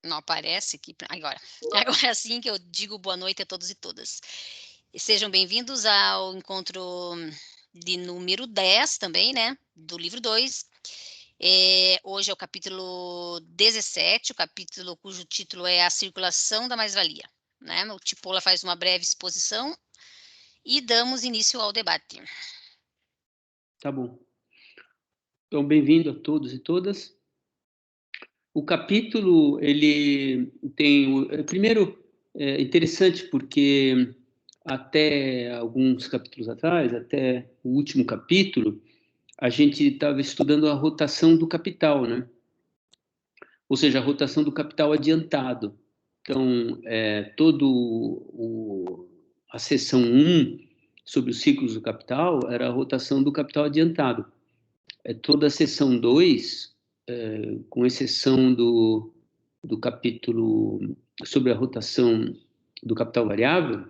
Não aparece aqui agora. Agora sim que eu digo boa noite a todos e todas. E sejam bem-vindos ao encontro de número 10 também, né, do livro 2. Hoje é o capítulo 17, o capítulo cujo título é A Circulação da Mais-Valia, né? O Tipola faz uma breve exposição e damos início ao debate. Tá bom. Então, bem-vindo a todos e todas. O capítulo, ele tem... Primeiro, é interessante porque até alguns capítulos atrás, até o último capítulo, a gente estava estudando a rotação do capital, né? Ou seja, a rotação do capital adiantado. Então, a seção 1 sobre os ciclos do capital era a rotação do capital adiantado. Toda a seção 2, com exceção do capítulo sobre a rotação do capital variável,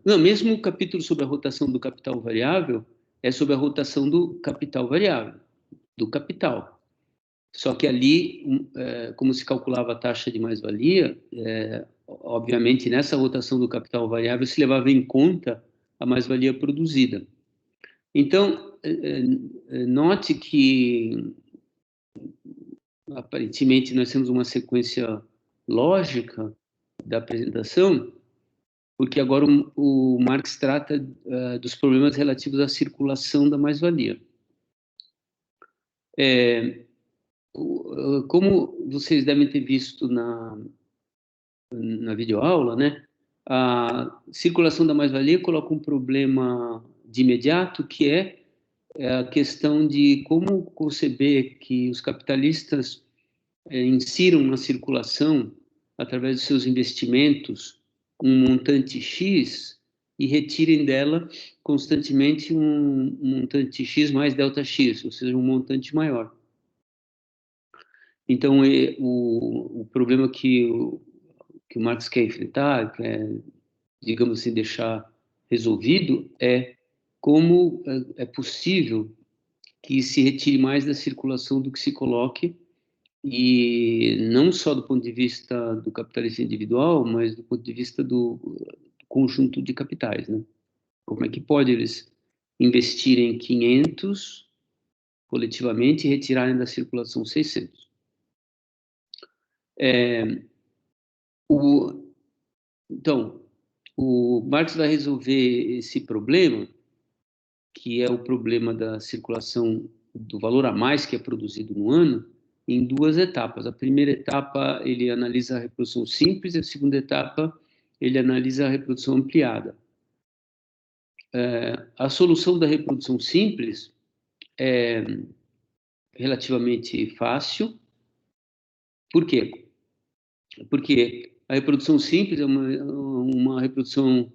não, mesmo o capítulo sobre a rotação do capital variável é sobre a rotação do capital variável, do capital. Só que ali, como se calculava a taxa de mais-valia, obviamente nessa rotação do capital variável se levava em conta a mais-valia produzida. Então, note que aparentemente nós temos uma sequência lógica da apresentação, porque agora o Marx trata dos problemas relativos à circulação da mais-valia. Como vocês devem ter visto na videoaula, né, a circulação da mais-valia coloca um problema de imediato, que é a questão de como conceber que os capitalistas insiram na circulação, através de seus investimentos, um montante X e retirem dela constantemente um montante X mais delta X, ou seja, um montante maior. Então, o problema que o Marx quer enfrentar, quer, digamos assim, deixar resolvido, é como é possível que se retire mais da circulação do que se coloque, e não só do ponto de vista do capitalismo individual, mas do ponto de vista do conjunto de capitais, né? Como é que pode eles investirem 500 coletivamente e retirarem da circulação 600? Então, o Marx vai resolver esse problema, que é o problema da circulação do valor a mais que é produzido no ano, em duas etapas. A primeira etapa, ele analisa a reprodução simples, e a segunda etapa, ele analisa a reprodução ampliada. A solução da reprodução simples é relativamente fácil. Por quê? Porque a reprodução simples é uma reprodução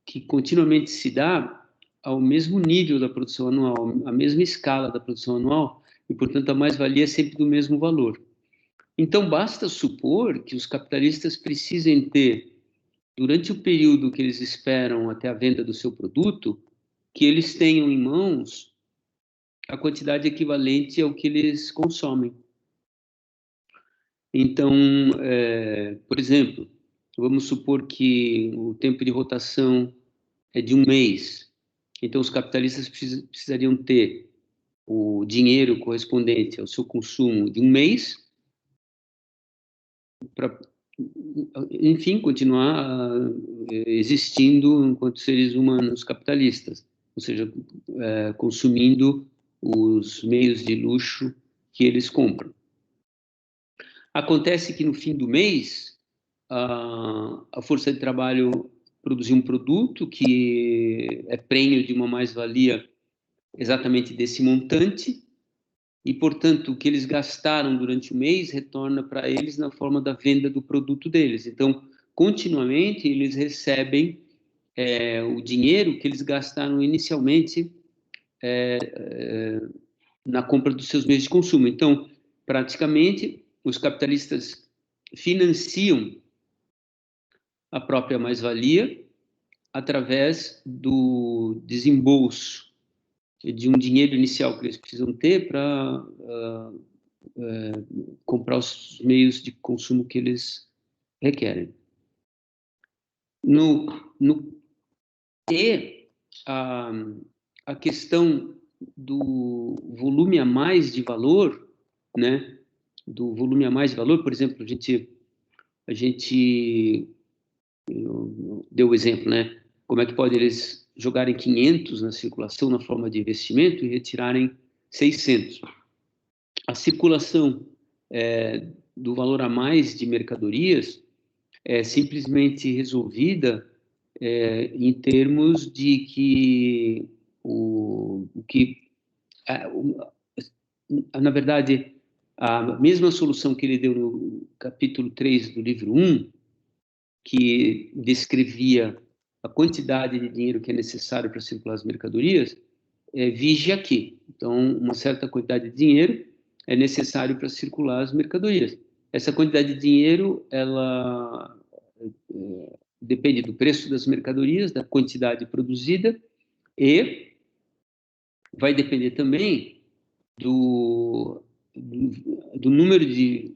que continuamente se dá ao mesmo nível da produção anual, à mesma escala da produção anual, e, portanto, a mais-valia é sempre do mesmo valor. Então, basta supor que os capitalistas precisem ter, durante o período que eles esperam até a venda do seu produto, que eles tenham em mãos a quantidade equivalente ao que eles consomem. Então, por exemplo, vamos supor que o tempo de rotação é de um mês. Então, os capitalistas precisariam ter o dinheiro correspondente ao seu consumo de um mês para, enfim, continuar existindo enquanto seres humanos capitalistas, ou seja, consumindo os meios de luxo que eles compram. Acontece que no fim do mês, a força de trabalho produziu um produto que é prêmio de uma mais-valia exatamente desse montante, e, portanto, o que eles gastaram durante o mês retorna para eles na forma da venda do produto deles. Então, continuamente, eles recebem o dinheiro que eles gastaram inicialmente na compra dos seus meios de consumo. Então, praticamente, os capitalistas financiam a própria mais-valia através do desembolso de um dinheiro inicial que eles precisam ter para comprar os meios de consumo que eles requerem. E a questão do volume a mais de valor, né? Do volume a mais de valor, por exemplo, a gente deu o exemplo, né? Como é que pode eles jogarem 500 na circulação na forma de investimento e retirarem 600? A circulação do valor a mais de mercadorias é simplesmente resolvida em termos de que na verdade, a mesma solução que ele deu no capítulo 3 do livro 1, que descrevia a quantidade de dinheiro que é necessário para circular as mercadorias, vige aqui. Então, uma certa quantidade de dinheiro é necessário para circular as mercadorias. Essa quantidade de dinheiro, ela depende do preço das mercadorias, da quantidade produzida, e vai depender também do número de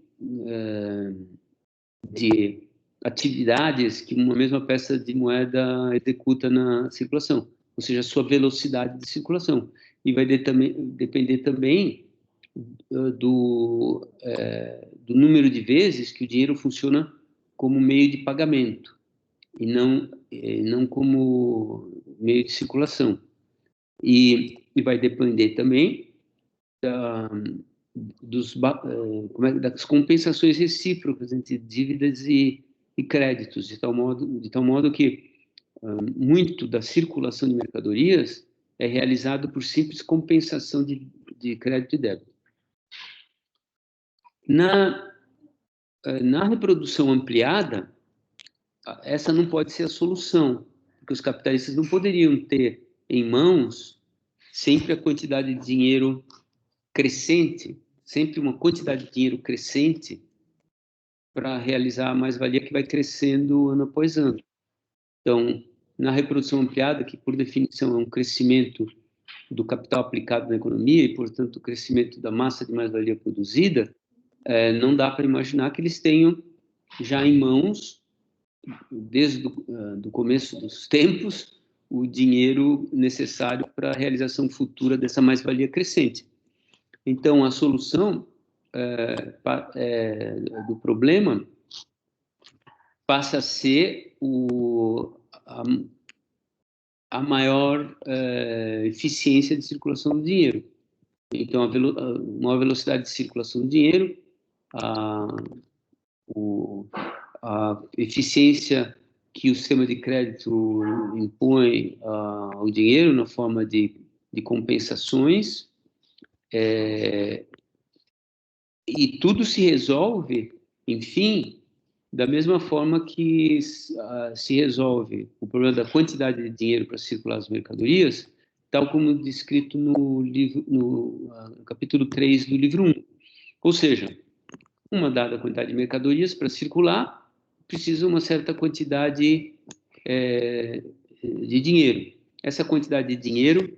atividades que uma mesma peça de moeda executa na circulação, ou seja, a sua velocidade de circulação. E vai depender também do número de vezes que o dinheiro funciona como meio de pagamento e não como meio de circulação. E vai depender também das compensações recíprocas entre dívidas e créditos, de tal modo que muito da circulação de mercadorias é realizado por simples compensação de crédito e débito. Na reprodução ampliada, essa não pode ser a solução, porque os capitalistas não poderiam ter em mãos sempre a quantidade de dinheiro crescente, sempre uma quantidade de dinheiro crescente para realizar a mais-valia que vai crescendo ano após ano. Então, na reprodução ampliada, que por definição é um crescimento do capital aplicado na economia e, portanto, o crescimento da massa de mais-valia produzida, não dá para imaginar que eles tenham já em mãos, desde o começo dos tempos, o dinheiro necessário para a realização futura dessa mais-valia crescente. Então, a solução do problema passa a ser a maior eficiência de circulação do dinheiro. Então, a maior velocidade de circulação do dinheiro, a eficiência que o sistema de crédito impõe ao dinheiro na forma de compensações, e tudo se resolve, enfim, da mesma forma que se resolve o problema da quantidade de dinheiro para circular as mercadorias, tal como descrito no capítulo 3 do livro 1. Ou seja, uma dada quantidade de mercadorias para circular, precisa uma certa quantidade de dinheiro. Essa quantidade de dinheiro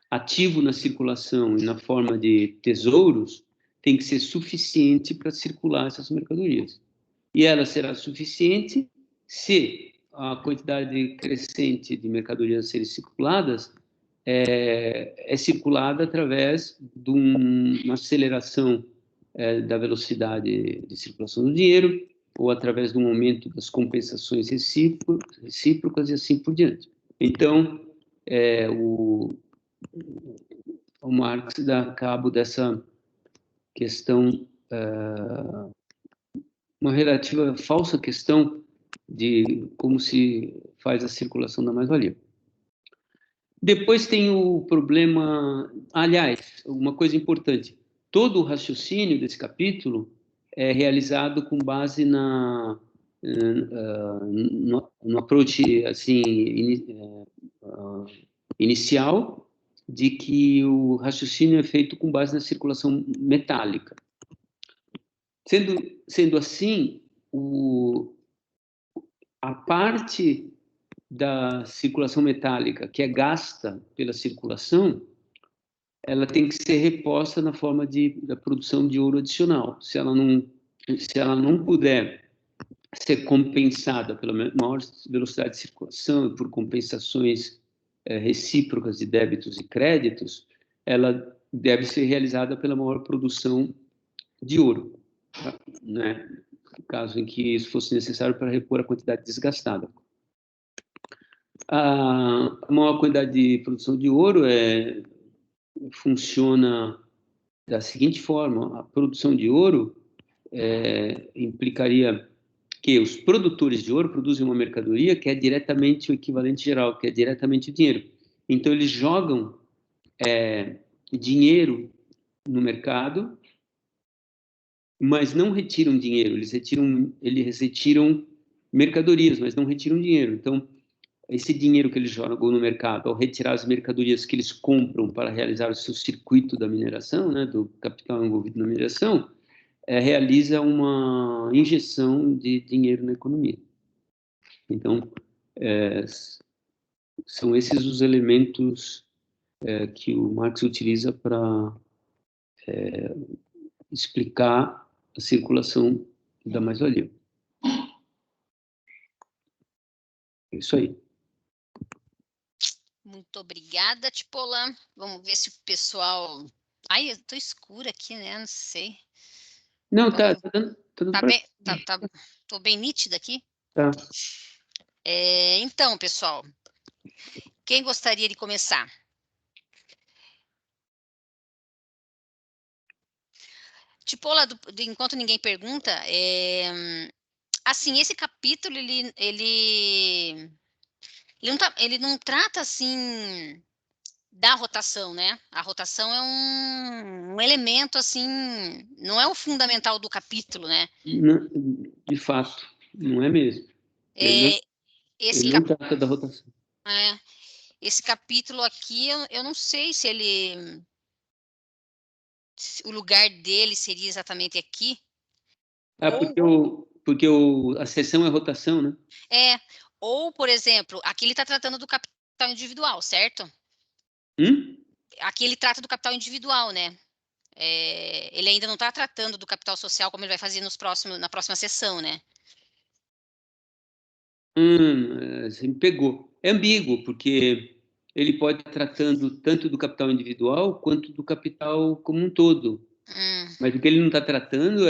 ativo na circulação e na forma de tesouros tem que ser suficiente para circular essas mercadorias. E ela será suficiente se a quantidade crescente de mercadorias a serem circuladas é circulada através de uma aceleração da velocidade de circulação do dinheiro ou através de um aumento das compensações recíprocas e assim por diante. Então, o Marx dá cabo dessa questão, uma relativa falsa questão de como se faz a circulação da mais-valia. Depois tem o problema... Aliás, uma coisa importante, todo o raciocínio desse capítulo é realizado com base no approach assim, inicial, de que o raciocínio é feito com base na circulação metálica. Sendo assim, a parte da circulação metálica que é gasta pela circulação ela tem que ser reposta na forma da produção de ouro adicional. Se ela não puder ser compensada pela maior velocidade de circulação e por compensações recíprocas de débitos e créditos, ela deve ser realizada pela maior produção de ouro, né? No caso em que isso fosse necessário para repor a quantidade desgastada. A maior quantidade de produção de ouro funciona da seguinte forma: a produção de ouro implicaria que os produtores de ouro produzem uma mercadoria que é diretamente o equivalente geral, que é diretamente o dinheiro. Então, eles jogam dinheiro no mercado, mas não retiram dinheiro, eles retiram mercadorias, mas não retiram dinheiro. Então, esse dinheiro que eles jogam no mercado, ao retirar as mercadorias que eles compram para realizar o seu circuito da mineração, né, do capital envolvido na mineração, realiza uma injeção de dinheiro na economia. Então, são esses os elementos que o Marx utiliza para explicar a circulação da mais-valia. É isso aí. Muito obrigada, Tipola. Vamos ver se o pessoal... Ai, eu tô escura aqui, né? Não sei. Não, tá dando bem, tô bem nítida aqui? Tá. Então, pessoal, quem gostaria de começar? Tipola, enquanto ninguém pergunta, assim, esse capítulo, ele não trata, assim, da rotação, né? A rotação é um elemento, assim, não é o fundamental do capítulo, né? Não, de fato, não é mesmo. Ele não trata da rotação. Esse capítulo aqui, eu não sei se o lugar dele seria exatamente aqui. Porque a seção é rotação, né? Ou, por exemplo, aqui ele está tratando do capital individual, certo? Aqui ele trata do capital individual, né? Ele ainda não está tratando do capital social como ele vai fazer na próxima sessão, né? Você me pegou. É ambíguo, porque ele pode estar tratando tanto do capital individual quanto do capital como um todo. Mas o que ele não está tratando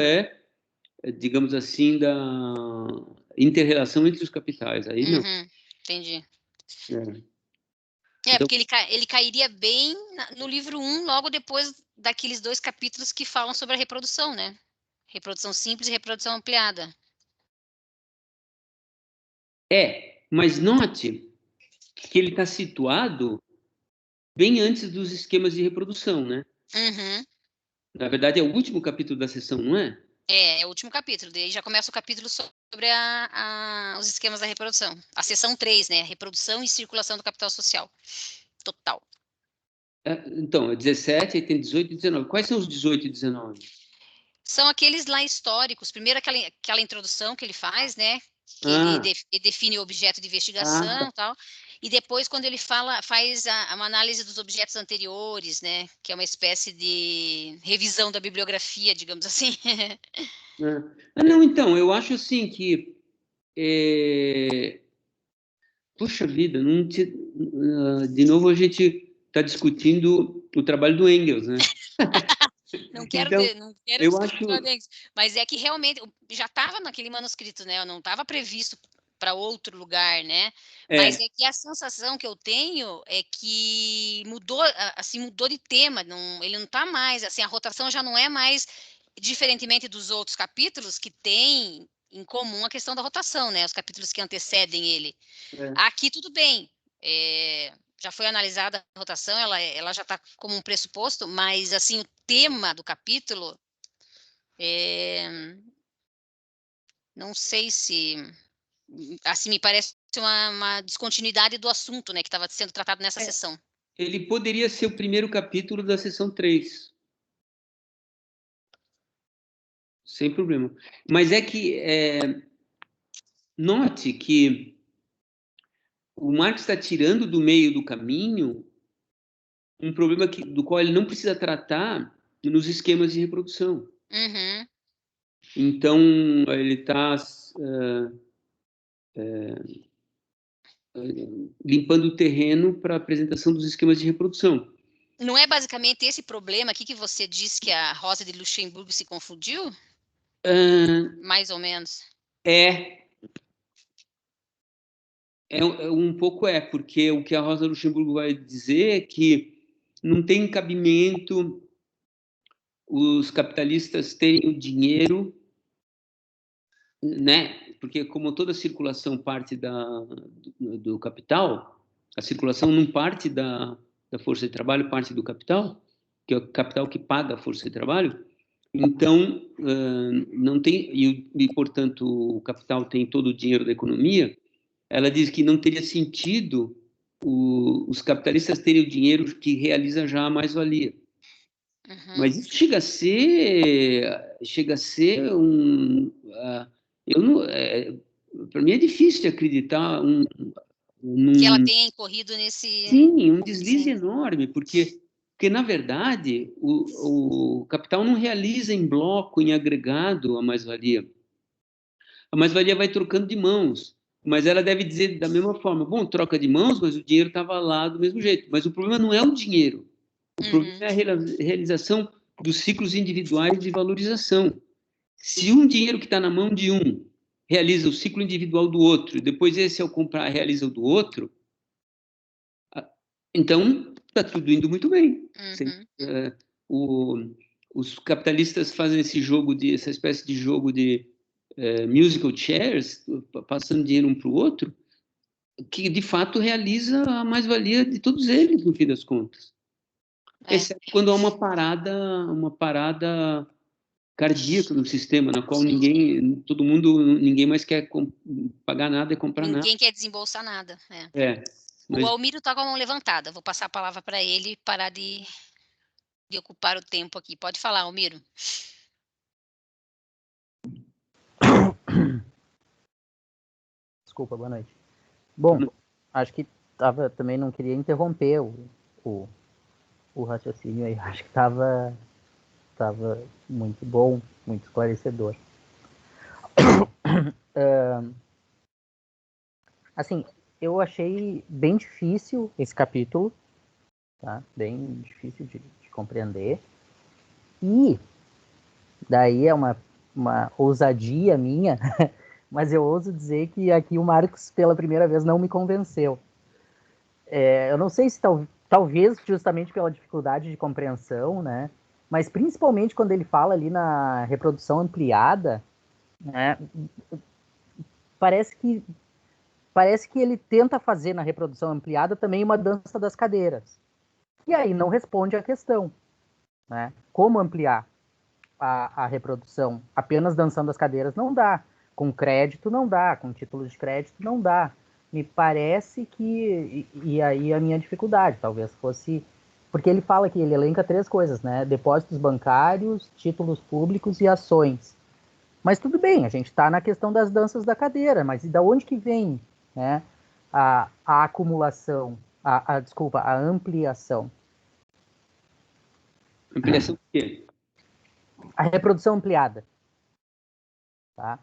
digamos assim, da inter-relação entre os capitais. Aí não. Entendi. Então, porque ele cairia bem no livro 1, logo depois daqueles 2 capítulos que falam sobre a reprodução, né? Reprodução simples e reprodução ampliada. mas note que ele está situado bem antes dos esquemas de reprodução, né? Na verdade, é o último capítulo da sessão, não é? É o último capítulo. Daí já começa o capítulo sobre os esquemas da reprodução. A sessão 3, né? Reprodução e circulação do capital social. Total. Então, é 17, aí tem 18 e 19. Quais são os 18 e 19? São aqueles lá históricos. Primeiro aquela introdução que ele faz, né? Que ele define o objeto de investigação e tal. E depois, quando ele faz uma análise dos objetos anteriores, né? Que é uma espécie de revisão da bibliografia, digamos assim. Não, então, eu acho assim que... Puxa vida, de novo a gente está discutindo o trabalho do Engels, né? Não quero discutir o Engels, mas é que realmente já estava naquele manuscrito, né? Não estava previsto para outro lugar, né? Mas é que a sensação que eu tenho é que mudou de tema. Ele não está mais, assim, a rotação já não é mais, diferentemente dos outros capítulos que tem em comum a questão da rotação, né? Os capítulos que antecedem ele. Aqui tudo bem. Já foi analisada a rotação, ela já está como um pressuposto, mas assim, o tema do capítulo, não sei se, assim, me parece uma descontinuidade do assunto, né, que estava sendo tratado nessa sessão. Ele poderia ser o primeiro capítulo da sessão 3. Sem problema. Mas é que, note que o Marx está tirando do meio do caminho um problema do qual ele não precisa tratar nos esquemas de reprodução. Uhum. Então, ele está limpando o terreno para a apresentação dos esquemas de reprodução. Não é basicamente esse problema aqui que você disse que a Rosa de Luxemburgo se confundiu? Mais ou menos. Um pouco porque o que a Rosa Luxemburgo vai dizer é que não tem cabimento os capitalistas terem o dinheiro, né? Porque como toda circulação parte do capital, a circulação não parte da força de trabalho, parte do capital, que é o capital que paga a força de trabalho. Então, não tem, portanto, o capital tem todo o dinheiro da economia. Ela diz que não teria sentido os capitalistas terem o dinheiro que realiza já a mais-valia. Uhum. Mas isso chega a ser um... para mim é difícil de acreditar Que ela tenha incorrido nesse... Sim, um deslize enorme, porque na verdade, o capital não realiza em bloco, em agregado, a mais-valia. A mais-valia vai trocando de mãos, mas ela deve dizer da mesma forma, bom, troca de mãos, mas o dinheiro estava lá do mesmo jeito. Mas o problema não é o dinheiro, o problema é a realização dos ciclos individuais de valorização. Se um dinheiro que está na mão de um realiza o ciclo individual do outro, e depois esse, ao comprar, realiza o do outro, então está tudo indo muito bem. Os capitalistas fazem essa espécie de jogo de musical chairs, passando dinheiro um para o outro, que de fato realiza a mais-valia de todos eles, no fim das contas. Exceto quando há uma parada cardíaca no sistema, na qual ninguém mais quer pagar nada e comprar nada. Ninguém quer desembolsar nada. Mas... O Almiro está com a mão levantada. Vou passar a palavra para ele parar de ocupar o tempo aqui. Pode falar, Almiro. Desculpa, boa noite. Bom, acho que também não queria interromper o raciocínio aí. Acho que estava muito bom, muito esclarecedor. Assim, eu achei bem difícil esse capítulo, tá? Bem difícil de compreender. E daí é uma ousadia minha, mas eu ouso dizer que aqui o Marx, pela primeira vez, não me convenceu. Eu não sei se talvez justamente pela dificuldade de compreensão, né? Mas principalmente quando ele fala ali na reprodução ampliada, né? Parece que ele tenta fazer na reprodução ampliada também uma dança das cadeiras. E aí não responde à questão, né? Como ampliar a reprodução? Apenas dançando as cadeiras não dá. Com crédito não dá. Com títulos de crédito não dá. Me parece que... E aí a minha dificuldade, talvez fosse... Porque ele fala que ele elenca 3 coisas, né? Depósitos bancários, títulos públicos e ações. Mas tudo bem, a gente está na questão das danças da cadeira, mas e da onde que vem, né, a acumulação, desculpa, a ampliação? Ampliação do quê? A reprodução ampliada. Tá?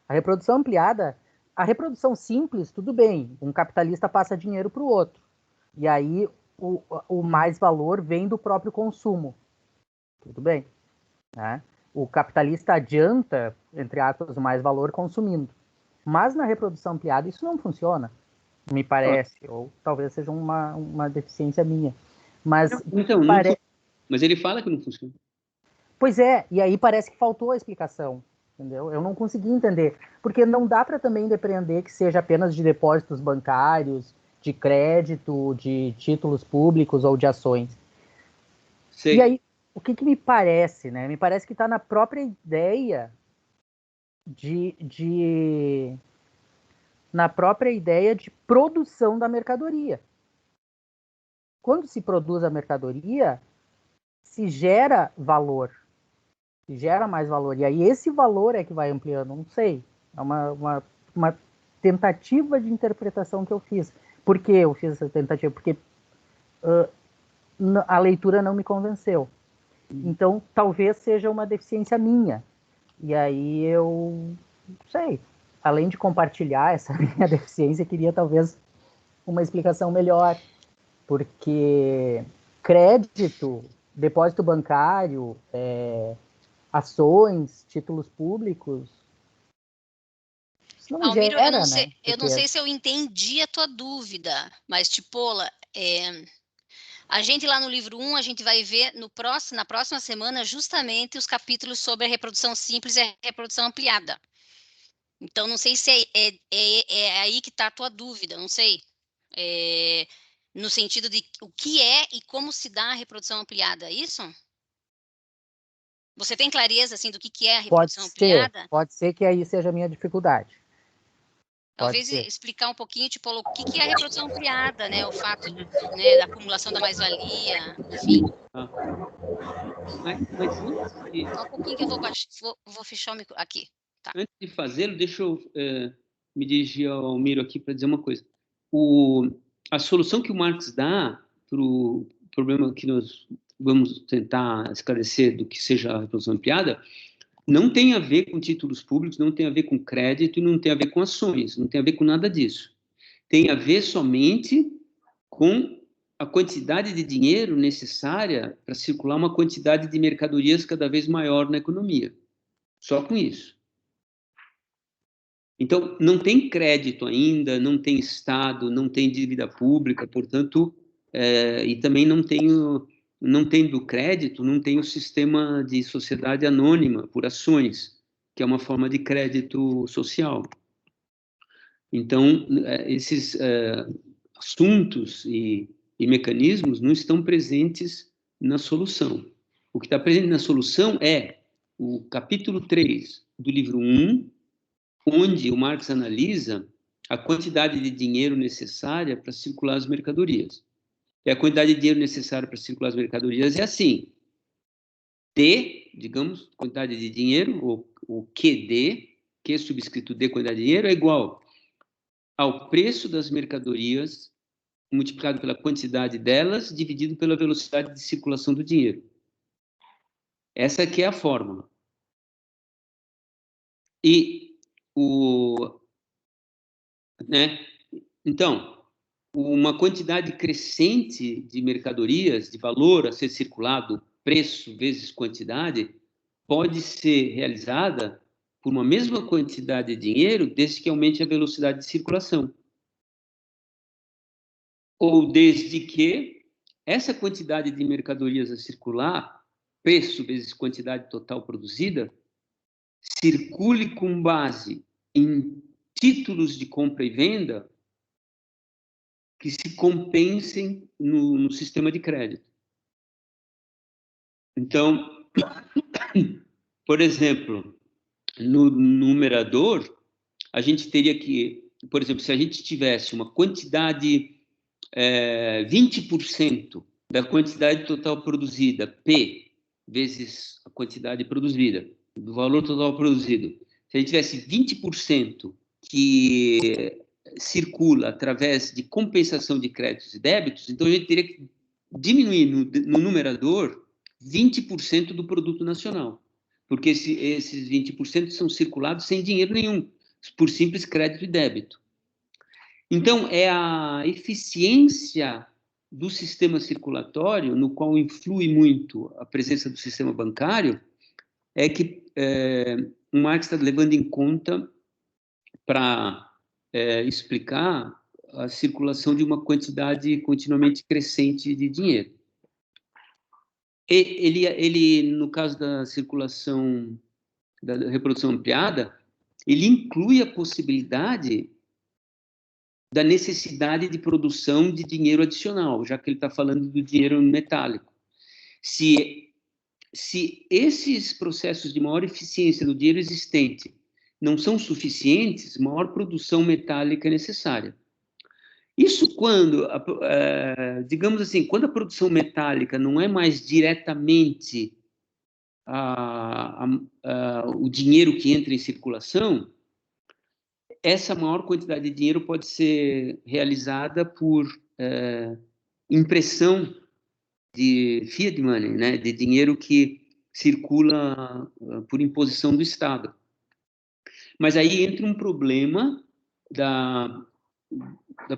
A reprodução ampliada, a reprodução simples, tudo bem, um capitalista passa dinheiro para o outro. E aí o mais valor vem do próprio consumo. Tudo bem. Né? O capitalista adianta, entre aspas, o mais valor consumindo. Mas na reprodução ampliada isso não funciona, me parece, ou talvez seja uma deficiência minha. Mas, mas ele fala que não funciona. Pois é, e aí parece que faltou a explicação, entendeu? Eu não consegui entender, porque não dá para também depreender que seja apenas de depósitos bancários, de crédito, de títulos públicos ou de ações. Sei. E aí, o que me parece, né? Me parece que está na própria ideia na própria ideia de produção da mercadoria. Quando se produz a mercadoria, se gera valor, se gera mais valor. E aí esse valor é que vai ampliando, não sei. É uma tentativa de interpretação que eu fiz. Por que eu fiz essa tentativa? Porque a leitura não me convenceu. Então, talvez seja uma deficiência minha. E aí eu, não sei, além de compartilhar essa minha deficiência, queria talvez uma explicação melhor, porque crédito, depósito bancário, ações, títulos públicos, isso não Almiro, gera, né? eu não sei se eu entendi a tua dúvida, mas, Tipola, a gente lá no livro 1, a gente vai ver na próxima semana justamente os capítulos sobre a reprodução simples e a reprodução ampliada. Então, não sei se é aí que está a tua dúvida, não sei. No sentido de o que é e como se dá a reprodução ampliada, é isso? Você tem clareza assim, do que é a reprodução ampliada? Pode ser que aí seja a minha dificuldade. Talvez explicar um pouquinho, tipo, o que é a reprodução ampliada, né? O fato, né, da acumulação da mais-valia, enfim. Mas antes de... Só um pouquinho que eu vou fechar o micro aqui. Tá. Antes de fazê-lo, deixa eu me dirigir ao Almiro aqui para dizer uma coisa. A solução que o Marx dá para o problema que nós vamos tentar esclarecer do que seja a reprodução ampliada não tem a ver com títulos públicos, não tem a ver com crédito, não tem a ver com ações, não tem a ver com nada disso. Tem a ver somente com a quantidade de dinheiro necessária para circular uma quantidade de mercadorias cada vez maior na economia. Só com isso. Então, não tem crédito ainda, não tem Estado, não tem dívida pública, portanto, e também não tendo crédito, não tem o sistema de sociedade anônima por ações, que é uma forma de crédito social. Então, esses assuntos e mecanismos não estão presentes na solução. O que está presente na solução é o capítulo 3 do livro 1, onde o Marx analisa a quantidade de dinheiro necessária para circular as mercadorias. E a quantidade de dinheiro necessária para circular as mercadorias é assim: D, digamos, quantidade de dinheiro, ou o QD, Q subscrito D, quantidade de dinheiro, é igual ao preço das mercadorias multiplicado pela quantidade delas, dividido pela velocidade de circulação do dinheiro. Essa aqui é a fórmula. E né? Então, uma quantidade crescente de mercadorias, de valor a ser circulado, preço vezes quantidade, pode ser realizada por uma mesma quantidade de dinheiro, desde que aumente a velocidade de circulação. Ou desde que essa quantidade de mercadorias a circular, preço vezes quantidade total produzida, circule com base em títulos de compra e venda que se compensem no sistema de crédito. Então, por exemplo, no numerador, a gente teria que, por exemplo, se a gente tivesse uma quantidade, 20% da quantidade total produzida, P, vezes a quantidade produzida, do valor total produzido, se a gente tivesse 20% que circula através de compensação de créditos e débitos, então a gente teria que diminuir no numerador 20% do produto nacional, porque esses 20% são circulados sem dinheiro nenhum, por simples crédito e débito. Então, é a eficiência do sistema circulatório, no qual influi muito a presença do sistema bancário, é que o Marx está levando em conta para explicar a circulação de uma quantidade continuamente crescente de dinheiro. Ele, no caso da circulação, da reprodução ampliada, ele inclui a possibilidade da necessidade de produção de dinheiro adicional, já que ele está falando do dinheiro metálico. Se esses processos de maior eficiência do dinheiro existente não são suficientes, maior produção metálica é necessária. Isso quando, digamos assim, quando a produção metálica não é mais diretamente o dinheiro que entra em circulação, essa maior quantidade de dinheiro pode ser realizada por impressão de fiat money, né, de dinheiro que circula por imposição do Estado. Mas aí entra um problema da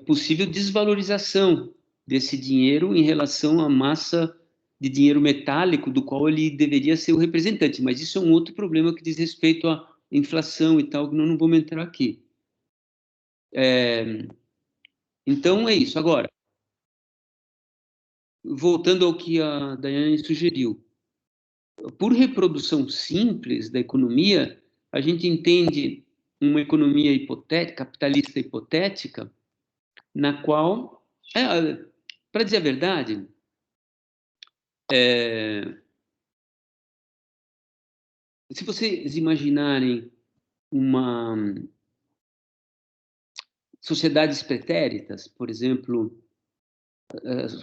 possível desvalorização desse dinheiro em relação à massa de dinheiro metálico do qual ele deveria ser o representante. Mas isso é um outro problema que diz respeito à inflação e tal, que nós não vamos entrar aqui. Então, é isso. Agora, voltando ao que a Daiane sugeriu, por reprodução simples da economia, a gente entende uma economia hipotética, capitalista hipotética, na qual, para dizer a verdade, se vocês imaginarem uma sociedades pretéritas, por exemplo,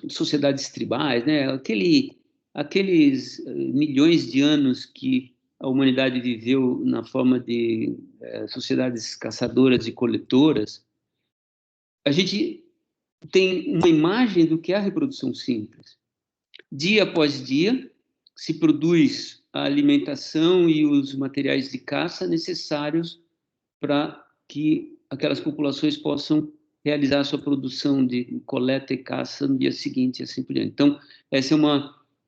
sociedades tribais, né? Aqueles milhões de anos que a humanidade viveu na forma de sociedades caçadoras e coletoras, a gente tem uma imagem do que é a reprodução simples. Dia após dia, se produz a alimentação e os materiais de caça necessários para que aquelas populações possam realizar a sua produção de coleta e caça no dia seguinte, e assim por diante. Então, essa é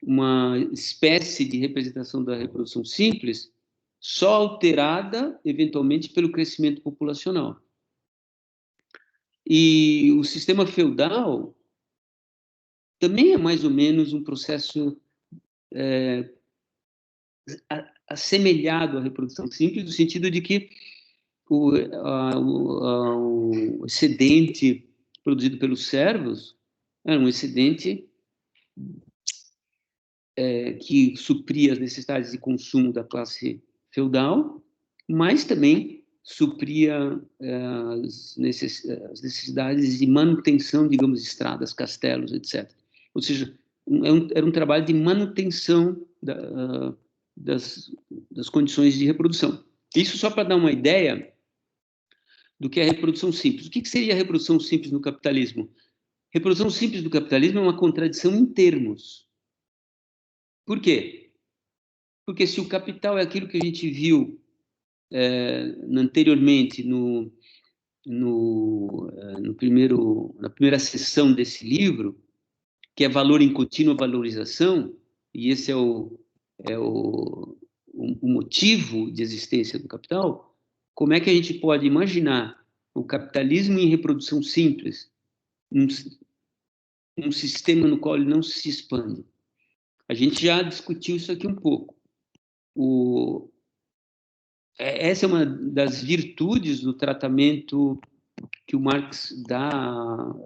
uma espécie de representação da reprodução simples, só alterada, eventualmente, pelo crescimento populacional. E o sistema feudal também é mais ou menos um processo assemelhado à reprodução simples, no sentido de que o excedente produzido pelos servos era um excedente que supria as necessidades de consumo da classe feudal, mas também supria as necessidades de manutenção, digamos, de estradas, castelos, etc. Ou seja, era um trabalho de manutenção das condições de reprodução. Isso só para dar uma ideia do que é a reprodução simples. O que seria a reprodução simples no capitalismo? Reprodução simples do capitalismo é uma contradição em termos. Por quê? Porque se o capital é aquilo que a gente viu anteriormente na primeira seção desse livro, que é valor em contínua valorização, e esse é o motivo de existência do capital, como é que a gente pode imaginar o capitalismo em reprodução simples, um sistema no qual ele não se expande? A gente já discutiu isso aqui um pouco. Essa é uma das virtudes do tratamento que o Marx dá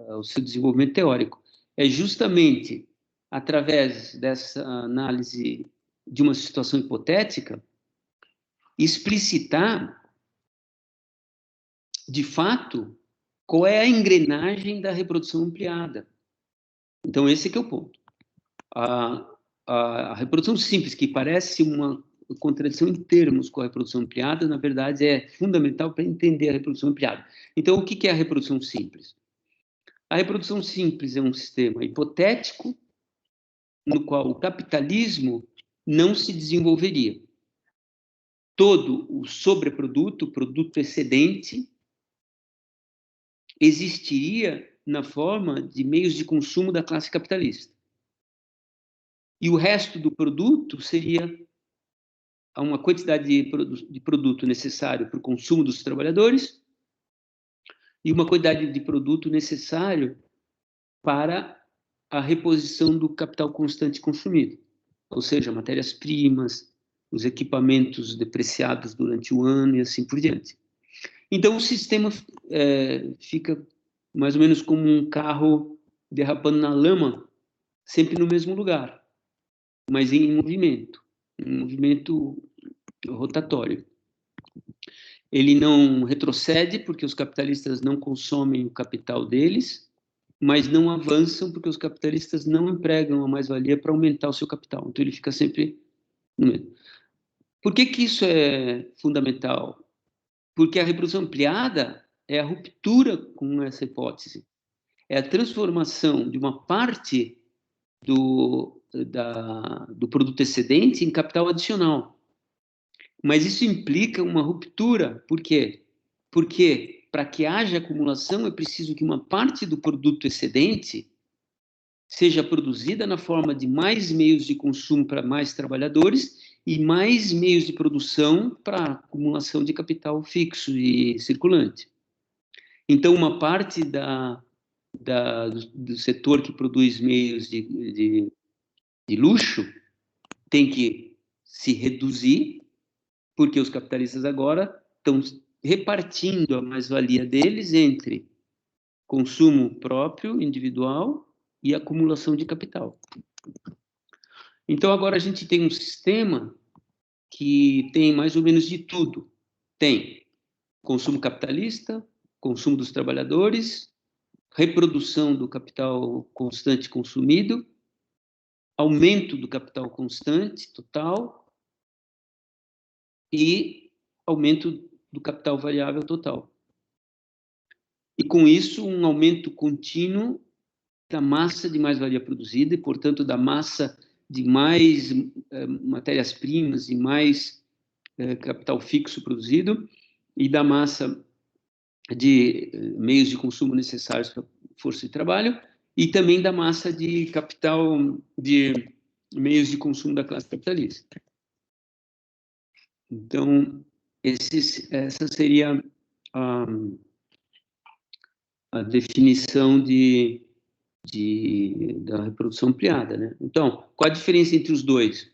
ao seu desenvolvimento teórico. É justamente através dessa análise de uma situação hipotética explicitar, de fato, qual é a engrenagem da reprodução ampliada. Então, esse é que é o ponto. A reprodução simples, que parece uma contradição em termos com a reprodução ampliada, na verdade, é fundamental para entender a reprodução ampliada. Então, o que é a reprodução simples? A reprodução simples é um sistema hipotético no qual o capitalismo não se desenvolveria. Todo o sobreproduto, o produto excedente, existiria na forma de meios de consumo da classe capitalista. E o resto do produto seria uma quantidade de produto necessário para o consumo dos trabalhadores e uma quantidade de produto necessário para a reposição do capital constante consumido, ou seja, matérias-primas, os equipamentos depreciados durante o ano e assim por diante. Então, o sistema fica mais ou menos como um carro derrapando na lama, sempre no mesmo lugar, mas em movimento, um movimento rotatório. Ele não retrocede porque os capitalistas não consomem o capital deles, mas não avançam porque os capitalistas não empregam a mais-valia para aumentar o seu capital. Então, ele fica sempre no mesmo. Por que isso é fundamental? Porque a reprodução ampliada é a ruptura com essa hipótese. É a transformação de uma parte do produto excedente em capital adicional. Mas isso implica uma ruptura. Por quê? Porque para que haja acumulação é preciso que uma parte do produto excedente seja produzida na forma de mais meios de consumo para mais trabalhadores e mais meios de produção para acumulação de capital fixo e circulante. Então, uma parte do setor que produz meios de luxo tem que se reduzir, porque os capitalistas agora estão repartindo a mais-valia deles entre consumo próprio, individual, e acumulação de capital. Então, agora a gente tem um sistema que tem mais ou menos de tudo. Tem consumo capitalista, consumo dos trabalhadores, reprodução do capital constante consumido, aumento do capital constante total e aumento do capital variável total. E, com isso, um aumento contínuo da massa de mais-valia produzida e, portanto, da massa de mais matérias-primas e mais capital fixo produzido e da massa de meios de consumo necessários para força de trabalho e também da massa de capital, de meios de consumo da classe capitalista. Então, essa seria a definição da reprodução ampliada, né? Então, qual a diferença entre os dois?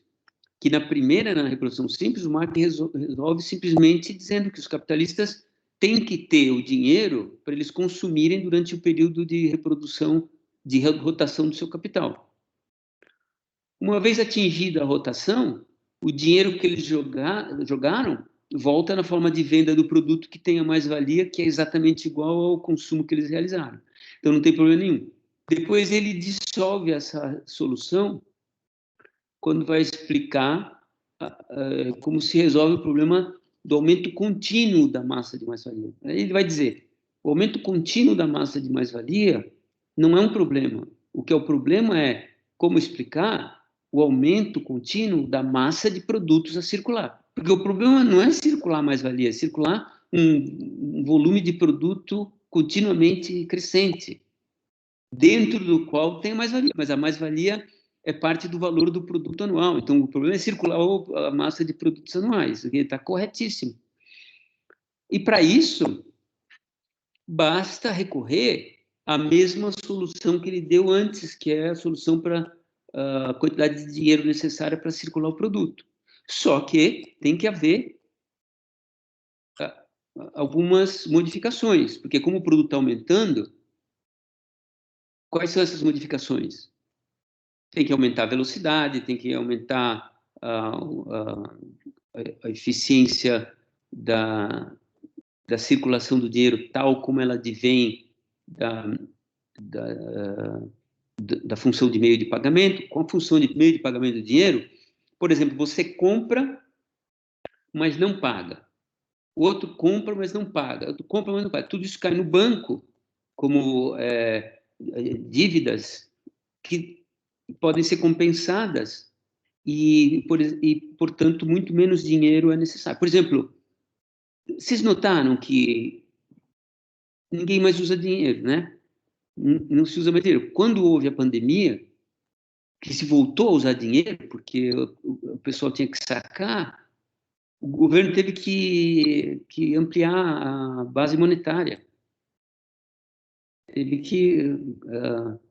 Que na primeira, na reprodução simples, o Marx resolve simplesmente dizendo que os capitalistas têm que ter o dinheiro para eles consumirem durante o período de reprodução, de rotação do seu capital. Uma vez atingida a rotação, o dinheiro que eles jogaram volta na forma de venda do produto que tem a mais-valia, que é exatamente igual ao consumo que eles realizaram. Então, não tem problema nenhum. Depois ele dissolve essa solução quando vai explicar como se resolve o problema do aumento contínuo da massa de mais-valia. Ele vai dizer, o aumento contínuo da massa de mais-valia não é um problema. O que é o problema é como explicar o aumento contínuo da massa de produtos a circular. Porque o problema não é circular mais-valia, é circular um volume de produto continuamente crescente, dentro do qual tem mais-valia, mas a mais-valia é parte do valor do produto anual. Então, o problema é circular a massa de produtos anuais. Ele está corretíssimo. E, para isso, basta recorrer à mesma solução que ele deu antes, que é a solução para a quantidade de dinheiro necessária para circular o produto. Só que tem que haver algumas modificações, porque como o produto está aumentando, quais são essas modificações? Tem que aumentar a velocidade, tem que aumentar a eficiência da circulação do dinheiro, tal como ela advém da função de meio de pagamento. Com a função de meio de pagamento do dinheiro, por exemplo, você compra, mas não paga. O outro compra, mas não paga. O outro compra, mas não paga. Tudo isso cai no banco como dívidas que podem ser compensadas e, portanto, muito menos dinheiro é necessário. Por exemplo, vocês notaram que ninguém mais usa dinheiro, né? Não se usa mais dinheiro. Quando houve a pandemia, que se voltou a usar dinheiro, porque o pessoal tinha que sacar, o governo teve que ampliar a base monetária. Teve que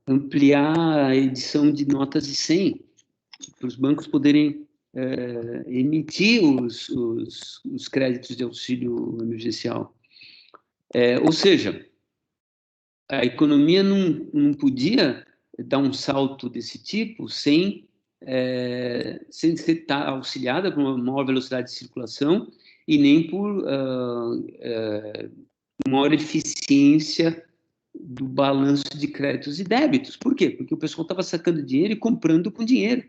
ampliar a edição de notas de 100, para os bancos poderem emitir os créditos de auxílio emergencial. Ou seja, a economia não podia dar um salto desse tipo sem ser auxiliada por uma maior velocidade de circulação e nem por maior eficiência do balanço de créditos e débitos. Por quê? Porque o pessoal estava sacando dinheiro e comprando com dinheiro.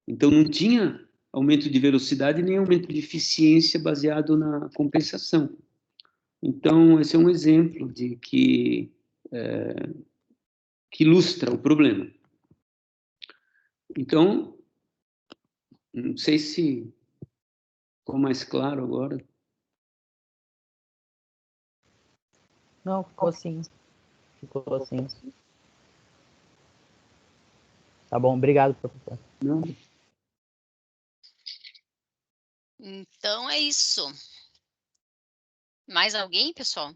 Então, não tinha aumento de velocidade nem aumento de eficiência baseado na compensação. Então, esse é um exemplo de que ilustra o problema. Então, não sei se ficou mais claro agora. Não, ficou sim. Ficou sim. Tá bom, obrigado, professor. Não? Então é isso. Mais alguém, pessoal?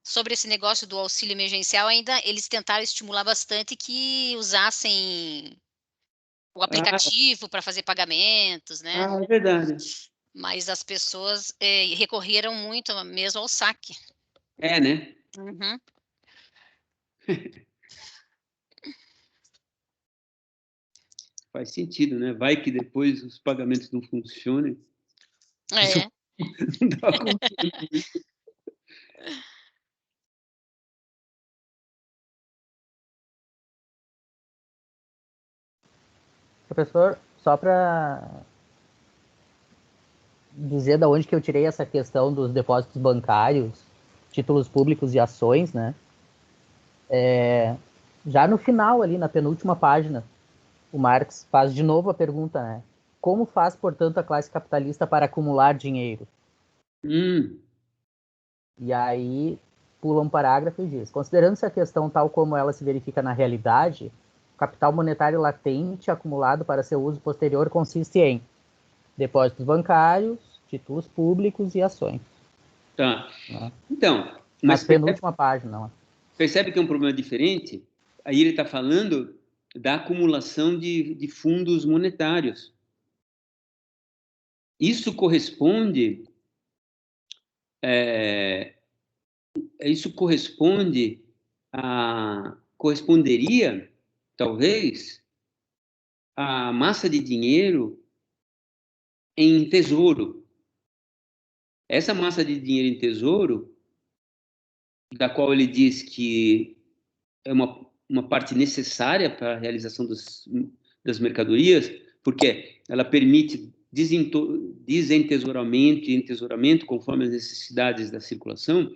Sobre esse negócio do auxílio emergencial, ainda eles tentaram estimular bastante que usassem o aplicativo para fazer pagamentos, né? É verdade. Mas as pessoas recorreram muito mesmo ao saque. É, né? Uhum. Faz sentido, né? Vai que depois os pagamentos não funcionem. É. Não dá conta. Professor, só para dizer da onde que eu tirei essa questão dos depósitos bancários, títulos públicos e ações, né? Já no final ali, na penúltima página, o Marx faz de novo a pergunta, né? Como faz, portanto, a classe capitalista para acumular dinheiro? E aí pula um parágrafo e diz: considerando-se a questão tal como ela se verifica na realidade, o capital monetário latente acumulado para seu uso posterior consiste em depósitos bancários, títulos públicos e ações. Tá. Né? Então, Na mas penúltima página. percebe que é um problema diferente? Aí ele está falando da acumulação de fundos monetários. Isso corresponde, corresponderia, talvez, à massa de dinheiro em tesouro. Essa massa de dinheiro em tesouro, da qual ele diz que é uma parte necessária para a realização das mercadorias, porque ela permite desentesouramento e entesouramento conforme as necessidades da circulação,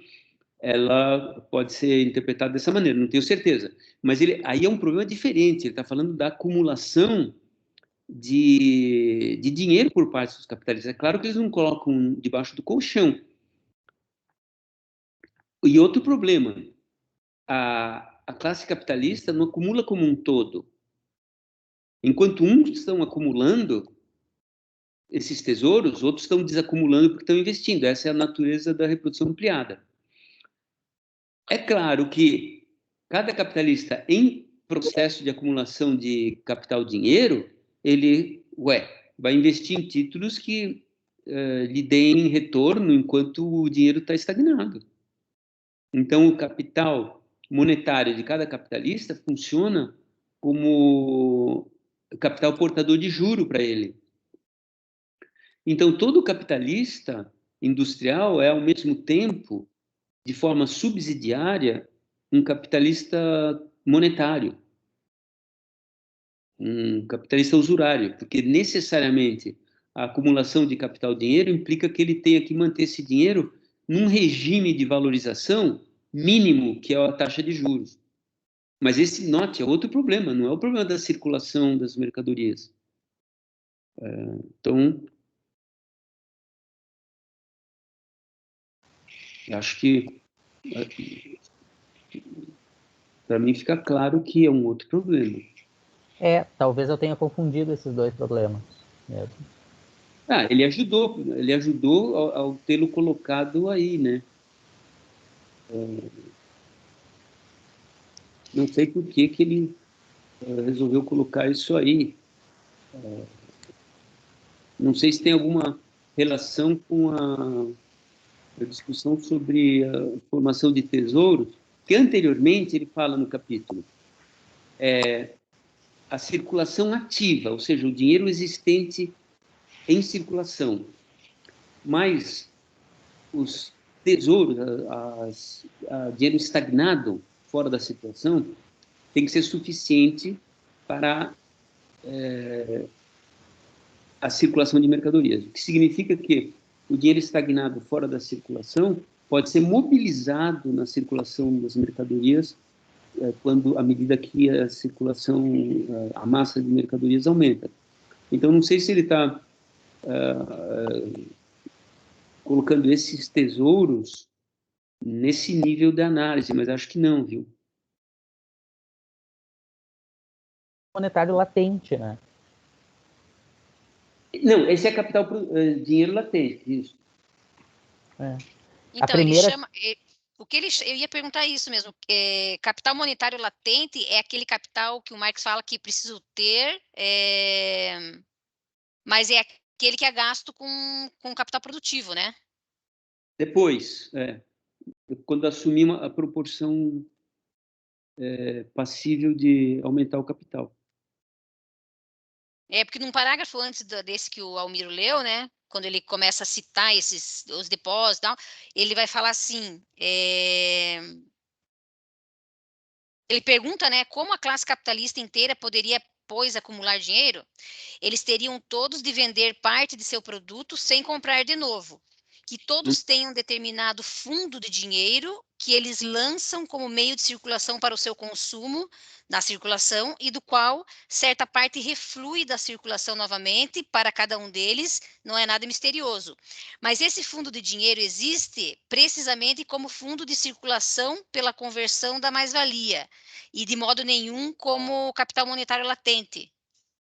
ela pode ser interpretada dessa maneira, não tenho certeza. Mas aí é um problema diferente, ele está falando da acumulação de dinheiro por parte dos capitalistas. É claro que eles não colocam debaixo do colchão. E outro problema, a classe capitalista não acumula como um todo. Enquanto uns estão acumulando esses tesouros, outros estão desacumulando porque estão investindo. Essa é a natureza da reprodução ampliada. É claro que cada capitalista em processo de acumulação de capital dinheiro, ele vai investir em títulos que lhe deem retorno enquanto o dinheiro está estagnado. Então, o capital monetário de cada capitalista funciona como capital portador de juro para ele. Então, todo capitalista industrial é, ao mesmo tempo, de forma subsidiária, um capitalista monetário, um capitalista usurário, porque necessariamente a acumulação de capital dinheiro implica que ele tenha que manter esse dinheiro num regime de valorização mínimo, que é a taxa de juros. Mas esse, note, é outro problema, não é o problema da circulação das mercadorias. Então, acho que para mim fica claro que é um outro problema. Talvez eu tenha confundido esses dois problemas mesmo. Ele ajudou ao tê-lo colocado aí, né? Não sei por que ele resolveu colocar isso aí. Não sei se tem alguma relação com a discussão sobre a formação de tesouros, que anteriormente ele fala no capítulo. A circulação ativa, ou seja, o dinheiro existente em circulação. Mas os tesouros, dinheiro estagnado fora da circulação, tem que ser suficiente para a circulação de mercadorias. O que significa que o dinheiro estagnado fora da circulação pode ser mobilizado na circulação das mercadorias à medida que a circulação, a massa de mercadorias aumenta. Então, não sei se ele está colocando esses tesouros nesse nível de análise, mas acho que não, viu? Monetário latente, né? Não, esse é capital, dinheiro latente, isso. Então, primeira... ele chama... O que eu ia perguntar isso mesmo. Capital monetário latente é aquele capital que o Marx fala que preciso ter, mas é aquele que é gasto com capital produtivo, né? Depois, quando assumir a proporção passível de aumentar o capital. Porque num parágrafo antes desse que o Almiro leu, né? Quando ele começa a citar os depósitos e tal, ele vai falar assim, ele pergunta, né, como a classe capitalista inteira poderia, pois, acumular dinheiro? Eles teriam todos de vender parte de seu produto sem comprar de novo. Que todos tenham determinado fundo de dinheiro que eles lançam como meio de circulação para o seu consumo na circulação e do qual certa parte reflui da circulação novamente para cada um deles, não é nada misterioso. Mas esse fundo de dinheiro existe precisamente como fundo de circulação pela conversão da mais-valia e de modo nenhum como capital monetário latente.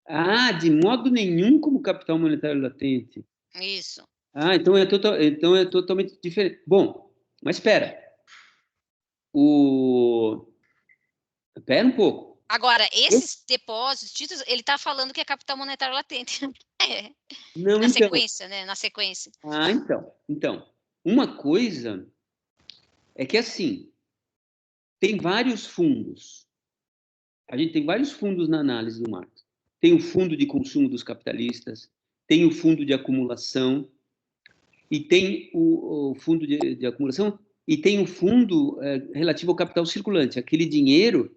Ah, de modo nenhum como capital monetário latente. Isso. Ah, então é totalmente diferente. Bom, mas espera. Espera um pouco. Agora, esses depósitos, títulos, ele está falando que é capital monetário latente. Não, Na então. sequência, né? Na sequência. Ah, então. Uma coisa é que, assim, tem vários fundos. A gente tem vários fundos na análise do Marx. Tem o fundo de consumo dos capitalistas, tem o fundo de acumulação, e tem o fundo de acumulação, e tem o fundo relativo ao capital circulante, aquele dinheiro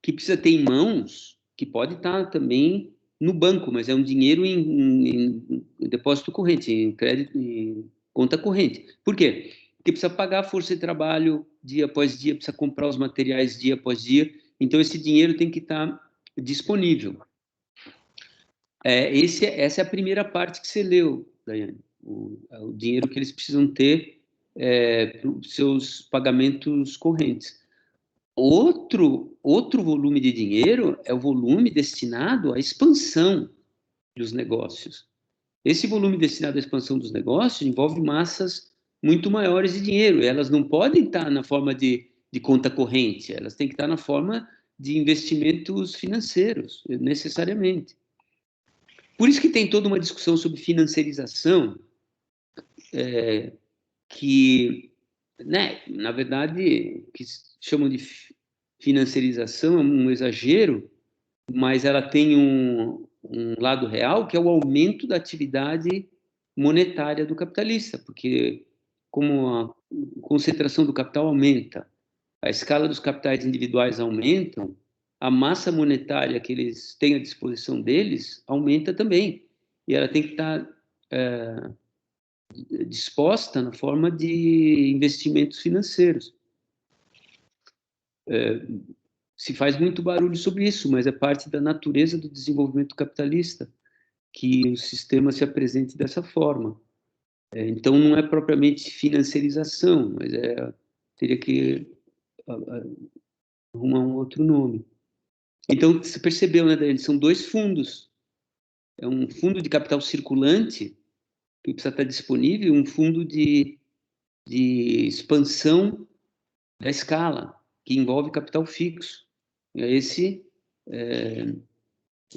que precisa ter em mãos, que pode estar também no banco, mas é um dinheiro em depósito corrente, em crédito, em conta corrente. Por quê? Porque precisa pagar a força de trabalho dia após dia, precisa comprar os materiais dia após dia, então esse dinheiro tem que estar disponível. Essa é a primeira parte que você leu, Daiane. O dinheiro que eles precisam ter para os seus pagamentos correntes. Outro volume de dinheiro é o volume destinado à expansão dos negócios. Esse volume destinado à expansão dos negócios envolve massas muito maiores de dinheiro. Elas não podem estar na forma de conta corrente, elas têm que estar na forma de investimentos financeiros, necessariamente. Por isso que tem toda uma discussão sobre financiarização, que, né, na verdade, que chamam de financiarização, é um exagero, mas ela tem um lado real, que é o aumento da atividade monetária do capitalista, porque como a concentração do capital aumenta, a escala dos capitais individuais aumentam, a massa monetária que eles têm à disposição deles aumenta também. E ela tem que estar disposta na forma de investimentos financeiros. Se faz muito barulho sobre isso, mas é parte da natureza do desenvolvimento capitalista que o sistema se apresente dessa forma. Então, não é propriamente financiarização, mas teria que arrumar um outro nome. Então, você percebeu, né, Daiane? São dois fundos. É um fundo de capital circulante, que precisa estar disponível, e um fundo de expansão da escala, que envolve capital fixo. Esse,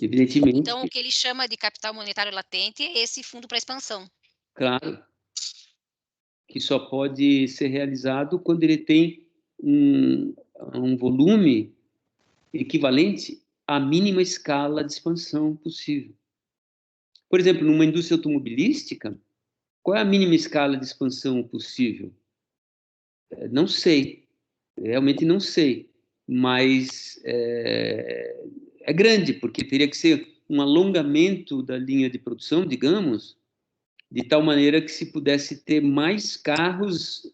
evidentemente... Então, o que ele chama de capital monetário latente é esse fundo para expansão. Claro, que só pode ser realizado quando ele tem um volume equivalente à mínima escala de expansão possível. Por exemplo, numa indústria automobilística, qual é a mínima escala de expansão possível? Não sei, realmente não sei, mas é grande, porque teria que ser um alongamento da linha de produção, digamos, de tal maneira que se pudesse ter mais carros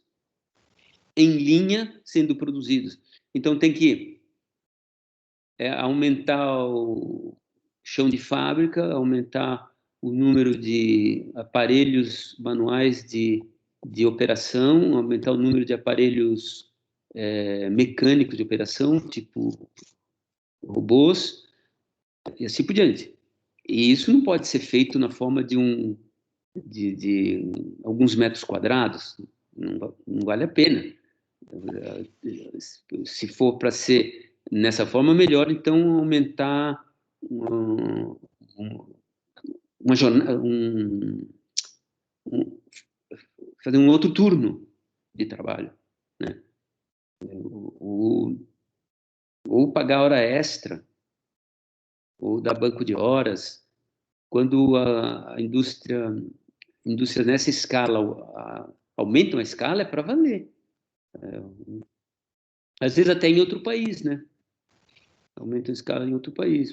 em linha sendo produzidos. Então, tem que aumentar o chão de fábrica, aumentar o número de aparelhos manuais de operação, aumentar o número de aparelhos mecânicos de operação, tipo robôs, e assim por diante. E isso não pode ser feito na forma de alguns metros quadrados, não vale a pena. Se for para ser nessa forma, melhor então aumentar uma jornada, fazer um outro turno de trabalho, né? Ou pagar hora extra, ou dar banco de horas. Quando a indústria nessa escala aumentam a escala, é para valer. Às vezes até em outro país, né? Aumenta a escala em outro país.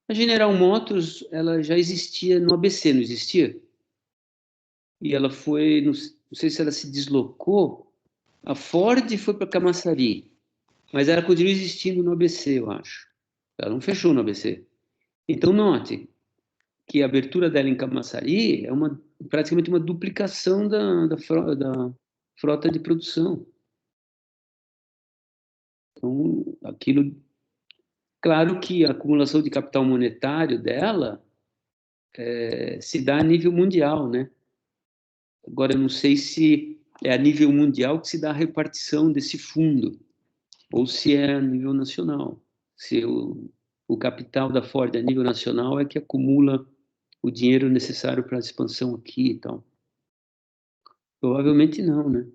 A General Motors, ela já existia no ABC, não existia? E ela foi, não sei se ela se deslocou, a Ford foi para Camaçari, mas ela continua existindo no ABC, eu acho. Ela não fechou no ABC. Então, note que a abertura dela em Camaçari é praticamente uma duplicação da frota de produção. Então, aquilo... Claro que a acumulação de capital monetário dela se dá a nível mundial, né? Agora, eu não sei se é a nível mundial que se dá a repartição desse fundo, ou se é a nível nacional. Se o capital da Ford a nível nacional é que acumula o dinheiro necessário para a expansão aqui e tal. Provavelmente não, né?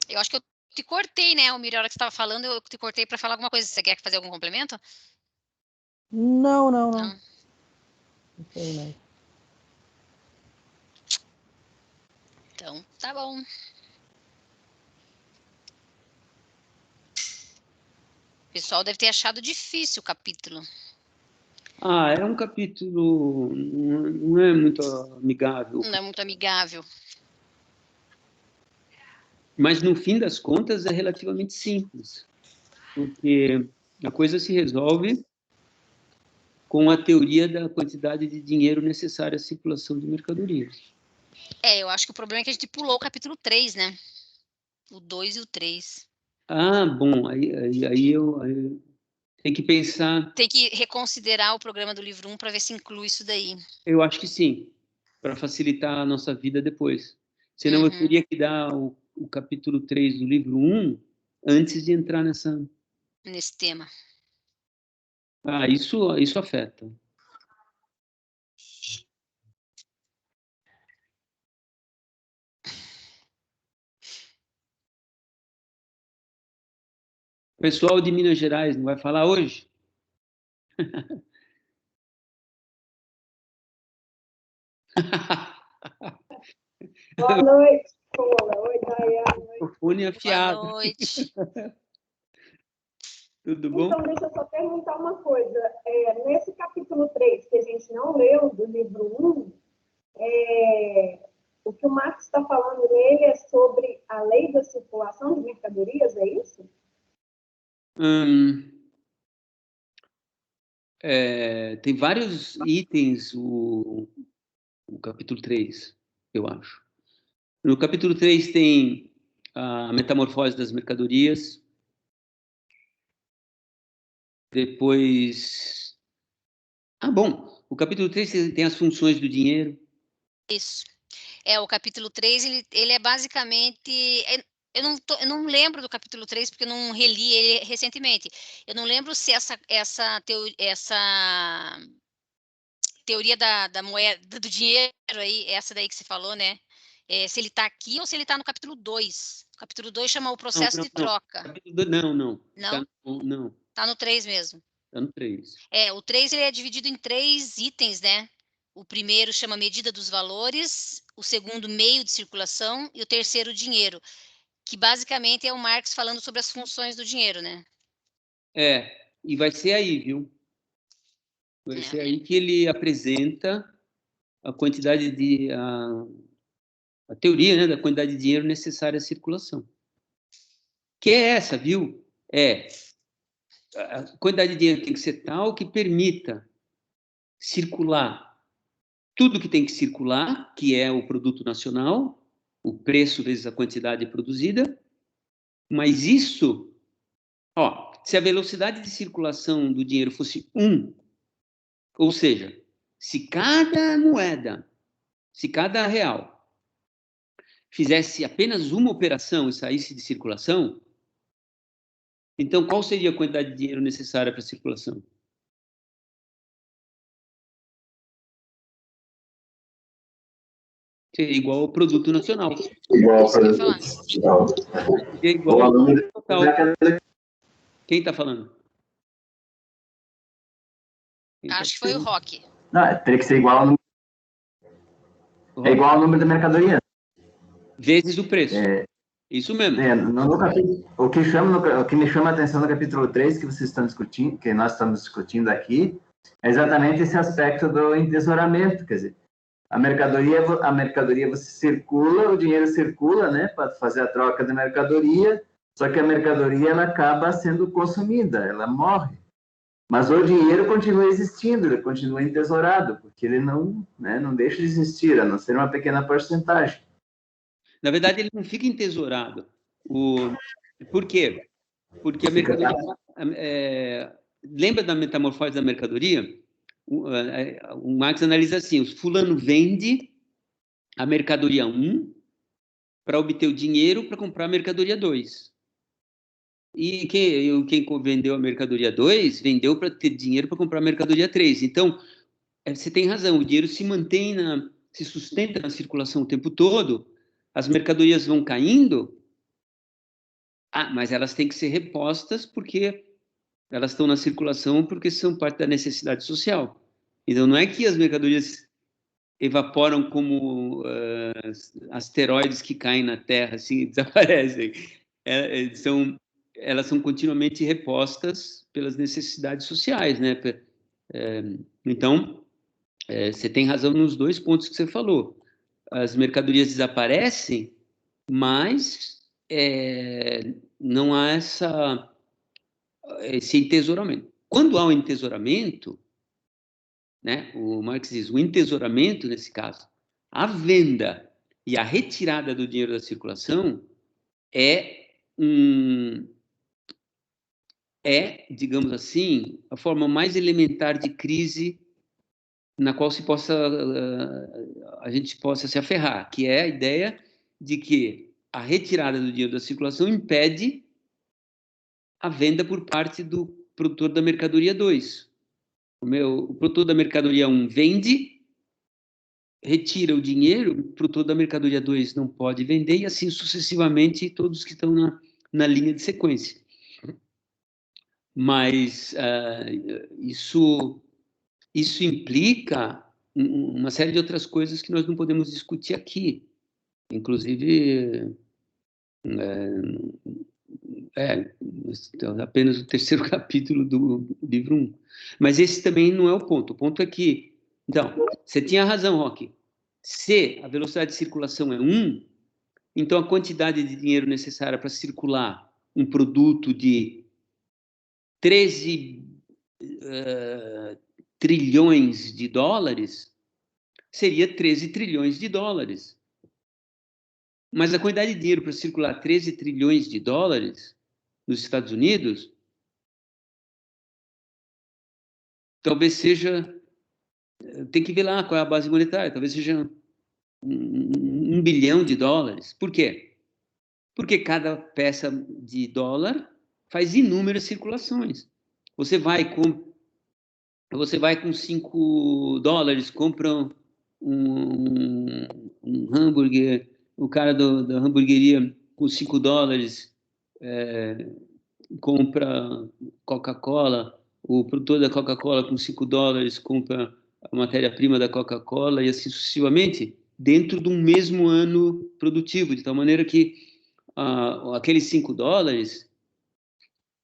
Eu acho que eu te cortei, né, Almir? A hora que você estava falando, eu te cortei para falar alguma coisa. Você quer fazer algum complemento? Não. Não sei, mas... Então, tá bom. O pessoal deve ter achado difícil o capítulo. É um capítulo, não é muito amigável. Não é muito amigável. Mas, no fim das contas, é relativamente simples. Porque a coisa se resolve com a teoria da quantidade de dinheiro necessária à circulação de mercadorias. Eu acho que o problema é que a gente pulou o capítulo 3, né? O 2 e o 3. Bom, aí eu tenho que pensar. Tem que reconsiderar o programa do livro 1 para ver se inclui isso daí. Eu acho que sim, para facilitar a nossa vida depois. Senão eu teria que dar o capítulo 3 do livro 1 antes de entrar nesse tema. Isso afeta. O pessoal de Minas Gerais não vai falar hoje? Boa noite, Paula. Oi, Dayane. Microfone afiado. Boa noite. Tudo bom? Então, deixa eu só perguntar uma coisa. Nesse capítulo 3, que a gente não leu, do livro 1, o que o Marx está falando nele é sobre a lei da circulação de mercadorias, é isso? Tem vários itens o capítulo 3, eu acho. No capítulo 3 tem a metamorfose das mercadorias. Depois... bom, o capítulo 3 tem as funções do dinheiro. Isso. O capítulo 3, ele é basicamente... Eu não lembro do capítulo 3, porque eu não reli ele recentemente. Eu não lembro se essa teoria da moeda, do dinheiro aí, essa daí que você falou, né? Se ele está aqui ou se ele está no capítulo 2. O capítulo 2 chama o processo de troca. Não. Não? Não. Está no 3 mesmo. Está no 3. O 3 ele é dividido em 3 itens, né? O primeiro chama medida dos valores, o segundo meio de circulação e o terceiro dinheiro. Que basicamente é o Marx falando sobre as funções do dinheiro, né? E vai ser aí, viu? Vai ser aí que ele apresenta a quantidade de... a teoria, né, da quantidade de dinheiro necessária à circulação. Que é essa, viu? A quantidade de dinheiro tem que ser tal que permita circular tudo que tem que circular, que é o produto nacional, o preço vezes a quantidade produzida, mas isso, se a velocidade de circulação do dinheiro fosse 1, ou seja, se cada moeda, se cada real fizesse apenas uma operação e saísse de circulação, então qual seria a quantidade de dinheiro necessária para a circulação? Seria igual ao produto nacional. Igual ao produto nacional. É igual ao número total. Quem está falando? Acho que foi o Roque. Não, teria que ser igual ao número. É igual ao número da mercadoria. Vezes o preço. Isso mesmo. O que me chama a atenção no capítulo 3, que vocês estão discutindo, que nós estamos discutindo aqui, é exatamente esse aspecto do entesouramento. Quer dizer, a mercadoria você circula, o dinheiro circula, né, para fazer a troca da mercadoria, só que a mercadoria ela acaba sendo consumida, ela morre. Mas o dinheiro continua existindo, ele continua entesourado, porque ele não deixa de existir, a não ser uma pequena porcentagem. Na verdade, ele não fica entesourado. Por quê? Porque a mercadoria... lembra da metamorfose da mercadoria? O Marx analisa assim, o fulano vende a mercadoria 1 para obter o dinheiro para comprar a mercadoria 2. E quem vendeu a mercadoria 2 vendeu para ter dinheiro para comprar a mercadoria 3. Então, você tem razão, o dinheiro se mantém, se sustenta na circulação o tempo todo, as mercadorias vão caindo, mas elas têm que ser repostas porque elas estão na circulação porque são parte da necessidade social. Então, não é que as mercadorias evaporam como asteroides que caem na Terra, assim, desaparecem. Elas são continuamente repostas pelas necessidades sociais, né? Então, você tem razão nos dois pontos que você falou. As mercadorias desaparecem, mas não há esse entesouramento. Quando há um entesouramento, né, o Marx diz, o entesouramento, nesse caso, a venda e a retirada do dinheiro da circulação digamos assim, a forma mais elementar de crise na qual a gente possa se aferrar, que é a ideia de que a retirada do dinheiro da circulação impede a venda por parte do produtor da mercadoria 2. O produtor da mercadoria 1 vende, retira o dinheiro, o produtor da mercadoria 2 não pode vender, e assim sucessivamente todos que estão na linha de sequência. Mas isso implica uma série de outras coisas que nós não podemos discutir aqui. Inclusive, apenas o 3º capítulo do livro 1. Mas esse também não é o ponto. O ponto é que, então, você tinha razão, Roque. Se a velocidade de circulação é 1, então a quantidade de dinheiro necessária para circular um produto de 13 trilhões de dólares seria 13 trilhões de dólares. Mas a quantidade de dinheiro para circular 13 trilhões de dólares nos Estados Unidos talvez seja... Tem que ver lá qual é a base monetária. Talvez seja $1 bilhão. Por quê? Porque cada peça de dólar faz inúmeras circulações. Você vai com $5, compra um hambúrguer, o cara da hamburgueria com $5 compra Coca-Cola, o produtor da Coca-Cola com $5 compra a matéria-prima da Coca-Cola e assim sucessivamente, dentro de um mesmo ano produtivo, de tal maneira que aqueles $5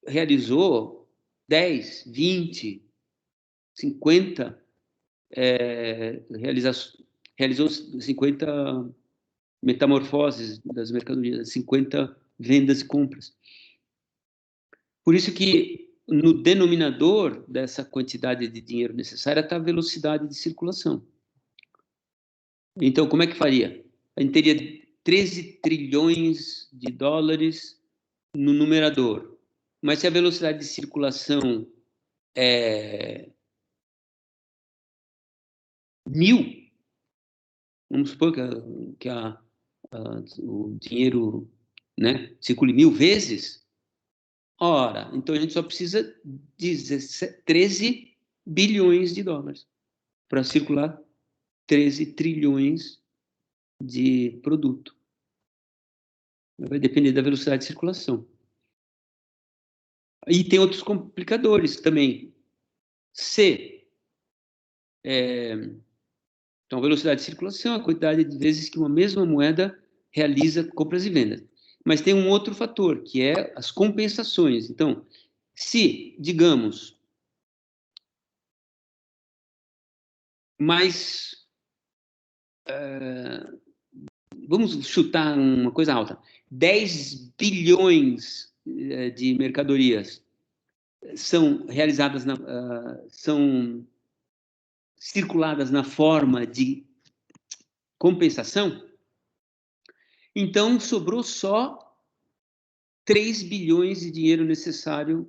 realizou 10, 20, 50 realizou 50 metamorfoses das mercadorias, 50 vendas e compras. Por isso que no denominador dessa quantidade de dinheiro necessária está a velocidade de circulação. Então, como é que faria? A gente teria 13 trilhões de dólares no numerador. Mas se a velocidade de circulação é 1.000, vamos supor que o dinheiro, né, circule 1.000 vezes, ora, então a gente só precisa de 13 bilhões de dólares para circular 13 trilhões de produto. Vai depender da velocidade de circulação. E tem outros complicadores também. Então, a velocidade de circulação é a quantidade de vezes que uma mesma moeda realiza compras e vendas. Mas tem um outro fator, que é as compensações. Então, se, digamos, vamos chutar uma coisa alta, 10 bilhões de mercadorias são realizadas, são circuladas na forma de compensação, então sobrou só 3 bilhões de dinheiro necessário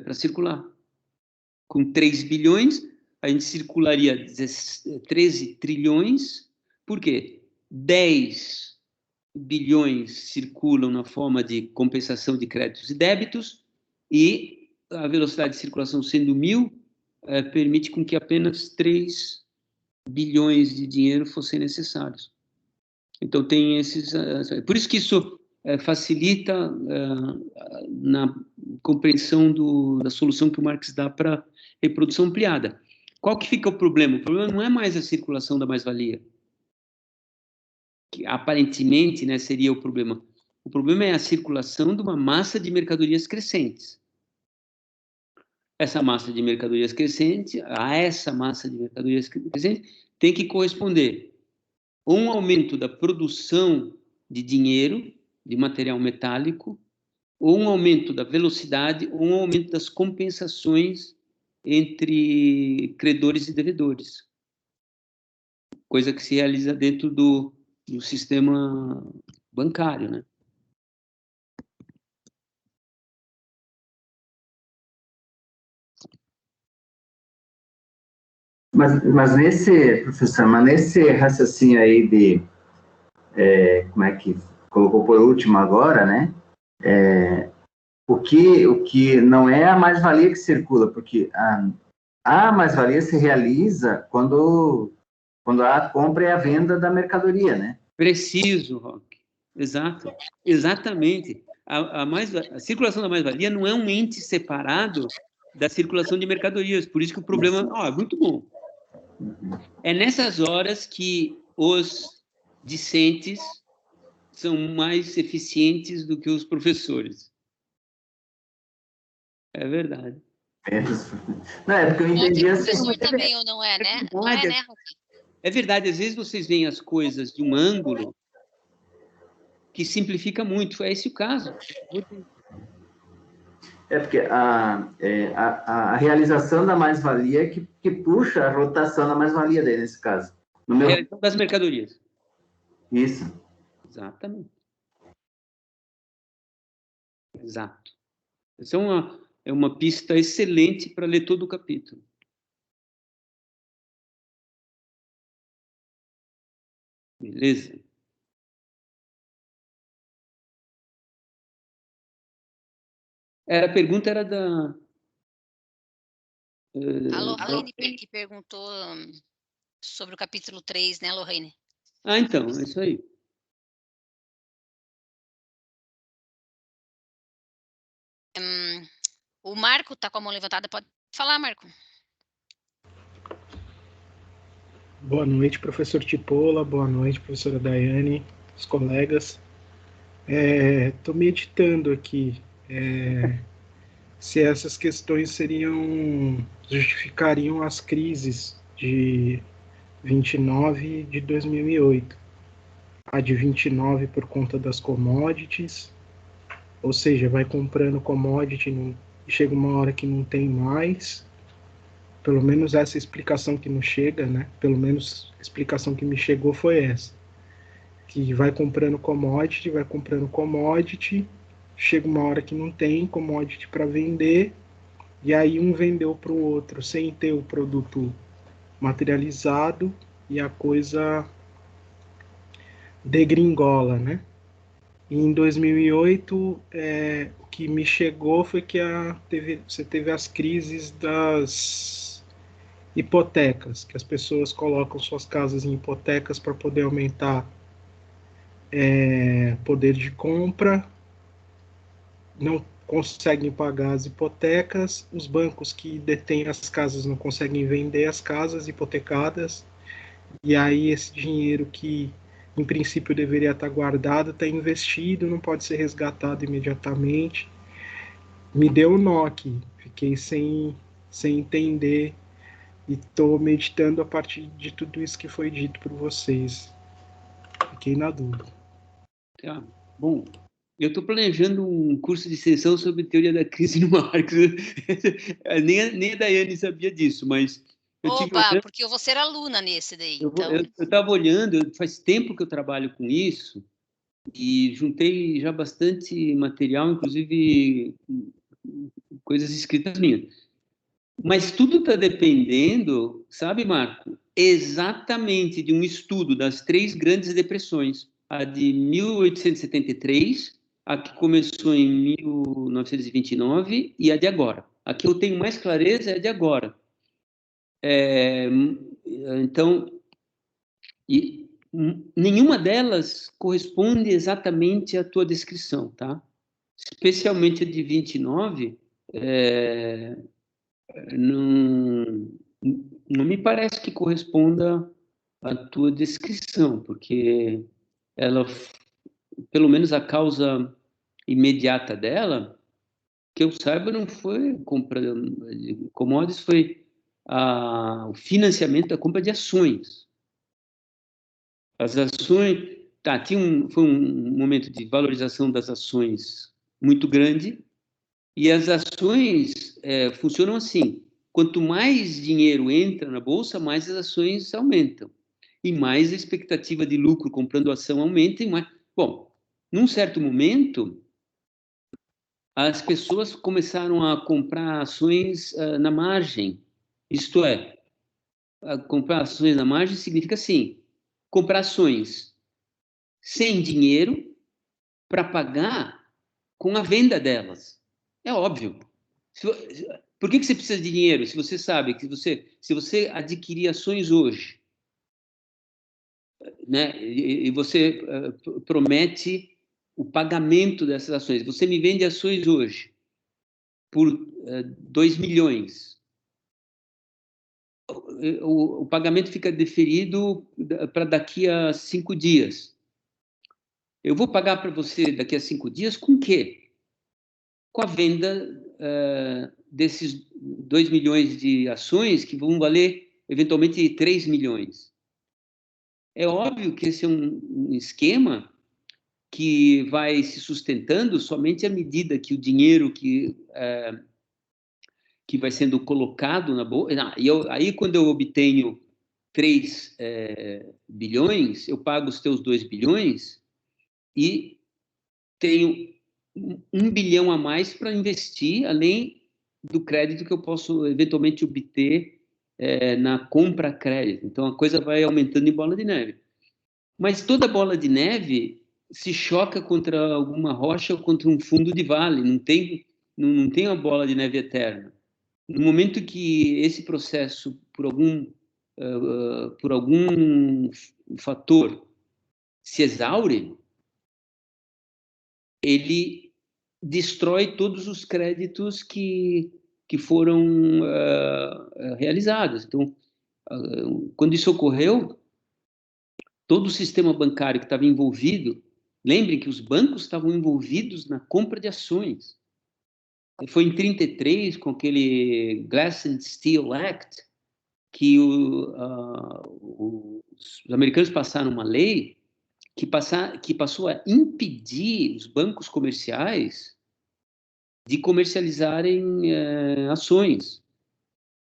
para circular. Com 3 bilhões, a gente circularia 13 trilhões, por quê? 10 bilhões circulam na forma de compensação de créditos e débitos, e a velocidade de circulação sendo 1.000, permite com que apenas 3 bilhões de dinheiro fossem necessários. Então, tem esses... por isso que isso facilita na compreensão da solução que o Marx dá para reprodução ampliada. Qual que fica o problema? O problema não é mais a circulação da mais-valia, que aparentemente, né, seria o problema. O problema é a circulação de uma massa de mercadorias crescentes. Essa massa de mercadorias crescente, a essa massa de mercadorias crescente, tem que corresponder um aumento da produção de dinheiro, de material metálico, ou um aumento da velocidade, ou um aumento das compensações entre credores e devedores. Coisa que se realiza dentro do sistema bancário, né? Mas nesse raciocínio aí de, como é que colocou por último agora, né? O que não é a mais-valia que circula, porque a mais-valia se realiza quando há a compra e a venda da mercadoria, né? Preciso, Roque. Exato. Exatamente. A circulação da mais-valia não é um ente separado da circulação de mercadorias. Por isso que o problema... é muito bom. É nessas horas que os discentes são mais eficientes do que os professores. É verdade. Não, é porque eu entendi assim... professor também ou não é, né? Não é, né, Roque? É verdade. Às vezes vocês veem as coisas de um ângulo que simplifica muito. É esse o caso. É porque a realização da mais-valia que puxa a rotação da mais-valia daí, nesse caso. A realização das mercadorias. Isso. Exatamente. Exato. Essa é uma pista excelente para ler todo o capítulo. Beleza? A pergunta era da... A Lorraine que perguntou sobre o capítulo 3, né, Lorraine? Então, é isso aí. O Marco está com a mão levantada. Pode falar, Marco. Boa noite, professor Tipola. Boa noite, professora Daiane, os colegas. Estou meditando aqui se essas questões justificariam as crises de 29 e de 2008. A de 29 por conta das commodities, ou seja, vai comprando commodity e chega uma hora que não tem mais. Pelo menos essa explicação que não chega, né? Pelo menos a explicação que me chegou foi essa. Que vai comprando commodity, chega uma hora que não tem commodity para vender, e aí um vendeu para o outro sem ter o produto materializado, e a coisa degringola, né? E em 2008, o que me chegou foi que você teve as crises das hipotecas, que as pessoas colocam suas casas em hipotecas para poder aumentar poder de compra, não conseguem pagar as hipotecas, os bancos que detêm as casas não conseguem vender as casas hipotecadas, e aí esse dinheiro que em princípio deveria estar guardado está investido, não pode ser resgatado imediatamente. Me deu um nó aqui, fiquei sem entender, e estou meditando a partir de tudo isso que foi dito por vocês. Fiquei na dúvida. Tá. Bom, eu estou planejando um curso de extensão sobre teoria da crise no Marx. Nem a Daiane sabia disso, mas eu tive Opa, olhando, porque eu vou ser aluna nesse daí, eu então. estava olhando, faz tempo que eu trabalho com isso, e juntei já bastante material, inclusive coisas escritas minhas. Mas tudo está dependendo, sabe, Marco, exatamente de um estudo das 3 grandes depressões. A de 1873, a que começou em 1929 e a de agora. A que eu tenho mais clareza é a de agora. Então, nenhuma delas corresponde exatamente à tua descrição, tá? Especialmente a de 29, não me parece que corresponda à tua descrição, porque ela, pelo menos a causa imediata dela, que eu saiba, não foi compra de commodities, foi o financiamento da compra de ações. As ações, foi um momento de valorização das ações muito grande, e as ações funcionam assim: quanto mais dinheiro entra na bolsa, mais as ações aumentam. E mais a expectativa de lucro comprando ação aumenta. Bom, num certo momento, as pessoas começaram a comprar ações na margem. Isto é, comprar ações na margem significa assim: comprar ações sem dinheiro para pagar com a venda delas. É óbvio. Por que você precisa de dinheiro se você sabe que se você adquirir ações hoje, né, e você promete o pagamento dessas ações, você me vende ações hoje por 2 milhões, o pagamento fica deferido para daqui a 5 dias. Eu vou pagar para você daqui a 5 dias com o quê? Com a venda desses 2 milhões de ações que vão valer, eventualmente, 3 milhões. É óbvio que esse é um esquema que vai se sustentando somente à medida que o dinheiro que vai sendo colocado na bolsa... Aí, quando eu obtenho 3 bilhões, eu pago os teus 2 bilhões e tenho 1 bilhão a mais para investir, além do crédito que eu posso eventualmente obter na compra crédito. Então a coisa vai aumentando em bola de neve. Mas toda bola de neve se choca contra alguma rocha ou contra um fundo de vale. Não tem uma bola de neve eterna. No momento que esse processo, por algum fator, se exaure, ele destrói todos os créditos que foram realizados. Então, quando isso ocorreu, todo o sistema bancário que estava envolvido Lembrem que os bancos estavam envolvidos na compra de ações. Foi em 1933, com aquele Glass and Steel Act, que os americanos passaram uma lei que passou a impedir os bancos comerciais de comercializarem ações.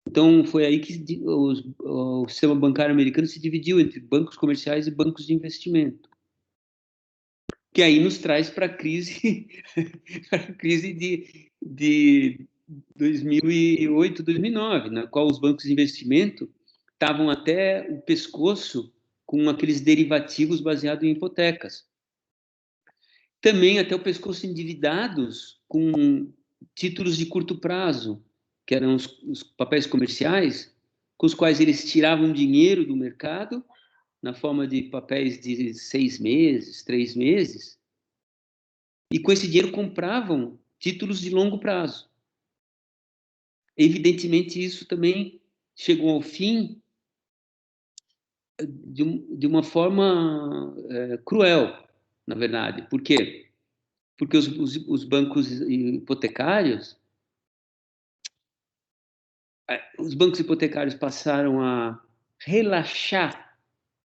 Então, foi aí que o sistema bancário americano se dividiu entre bancos comerciais e bancos de investimento. Que aí nos traz para a crise, de 2008, 2009, na qual os bancos de investimento estavam até o pescoço com aqueles derivativos baseados em hipotecas. Também até o pescoço endividados com títulos de curto prazo, que eram os papéis comerciais, com os quais eles tiravam dinheiro do mercado, na forma de papéis de 6 meses, 3 meses, e com esse dinheiro compravam títulos de longo prazo. Evidentemente, isso também chegou ao fim de uma forma cruel, na verdade. Por quê? Porque os bancos hipotecários passaram a relaxar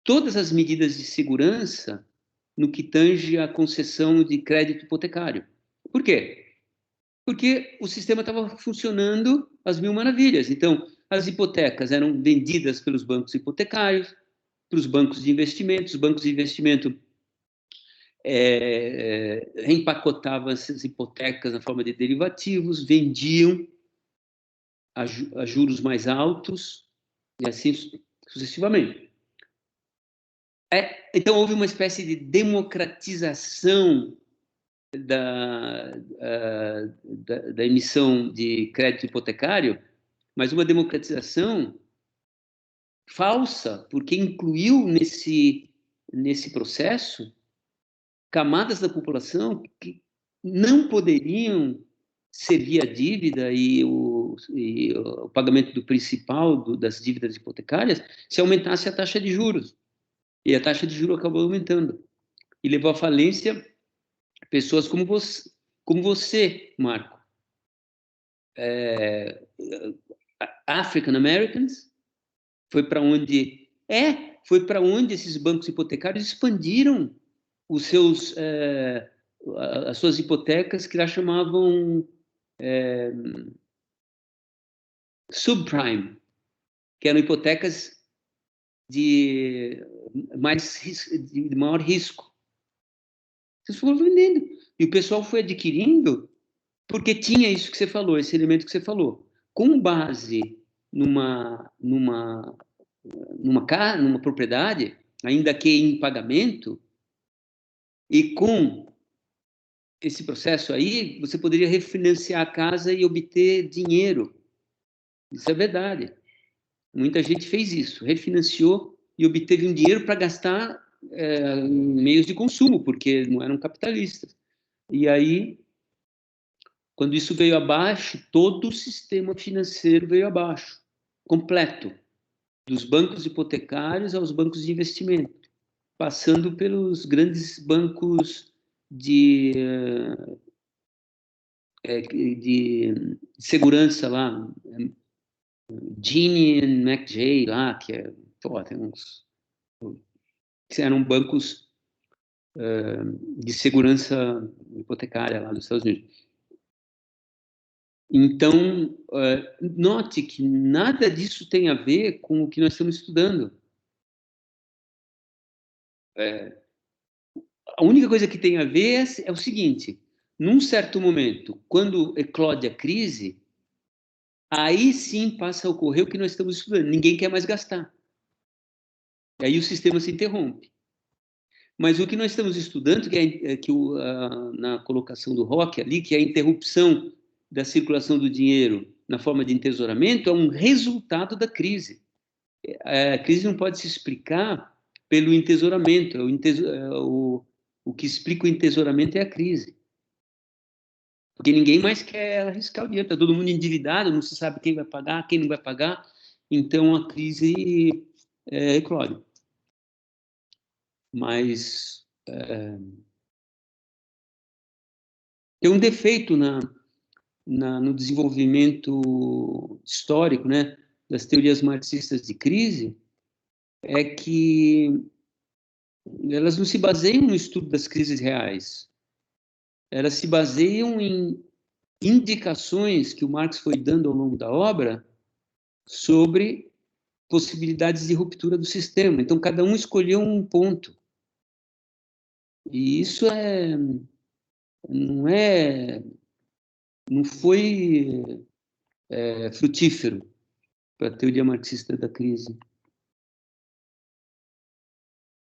todas as medidas de segurança no que tange à concessão de crédito hipotecário. Por quê? Porque o sistema estava funcionando às mil maravilhas. Então, as hipotecas eram vendidas pelos bancos hipotecários, para os bancos de investimento. Os bancos de investimento empacotavam essas hipotecas na forma de derivativos, vendiam a juros mais altos, e assim sucessivamente. Então, houve uma espécie de democratização da emissão de crédito hipotecário, mas uma democratização falsa, porque incluiu nesse processo camadas da população que não poderiam servir a dívida e o pagamento do principal das dívidas hipotecárias se aumentasse a taxa de juros. E a taxa de juros acabou aumentando. E levou à falência pessoas como você, Marco. African Americans, foi para onde esses bancos hipotecários expandiram as suas hipotecas, que lá chamavam subprime, que eram hipotecas de maior risco. Vocês foram vendendo. E o pessoal foi adquirindo porque tinha isso que você falou, esse elemento que você falou. Com base numa propriedade, ainda que em pagamento, e com esse processo aí, você poderia refinanciar a casa e obter dinheiro. Isso é verdade. Muita gente fez isso, refinanciou e obteve um dinheiro para gastar em meios de consumo, porque não eram capitalistas. E aí, quando isso veio abaixo, todo o sistema financeiro veio abaixo, completo, dos bancos hipotecários aos bancos de investimento, passando pelos grandes bancos de segurança lá, Ginnie and McJay lá, que tem uns, que eram bancos de segurança hipotecária lá dos Estados Unidos. Então, note que nada disso tem a ver com o que nós estamos estudando. A única coisa que tem a ver é o seguinte: num certo momento, quando eclode a crise, aí sim passa a ocorrer o que nós estamos estudando. Ninguém quer mais gastar. E aí o sistema se interrompe. Mas o que nós estamos estudando, na colocação do Roque ali, que é a interrupção da circulação do dinheiro na forma de entesouramento, é um resultado da crise. A crise não pode se explicar pelo entesouramento. O que explica o entesouramento é a crise. Porque ninguém mais quer arriscar o dinheiro. Está todo mundo endividado, não se sabe quem vai pagar, quem não vai pagar. Então, a crise eclode. Mas Tem um defeito no desenvolvimento histórico, né, das teorias marxistas de crise, é que elas não se baseiam no estudo das crises reais. Elas se baseiam em indicações que o Marx foi dando ao longo da obra sobre possibilidades de ruptura do sistema. Então, cada um escolheu um ponto. E isso não foi frutífero para a teoria marxista da crise.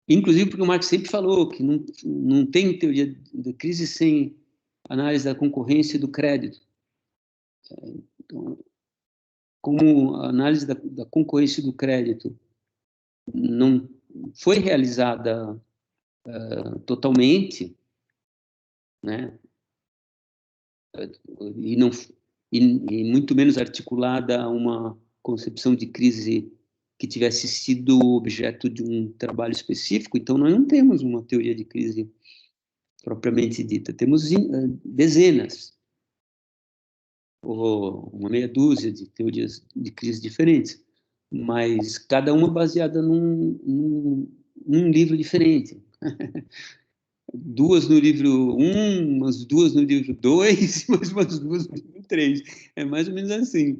Inclusive porque o Marx sempre falou que não tem teoria da crise sem análise da concorrência e do crédito. Então, como a análise da concorrência e do crédito não foi realizada totalmente, né, e, não, e muito menos articulada a uma concepção de crise que tivesse sido objeto de um trabalho específico, então nós não temos uma teoria de crise propriamente dita, temos dezenas, ou uma meia dúzia de teorias de crise diferentes, mas cada uma baseada num livro diferente. Duas no livro 1, umas duas no livro 2, mais umas duas no livro 3. É mais ou menos assim.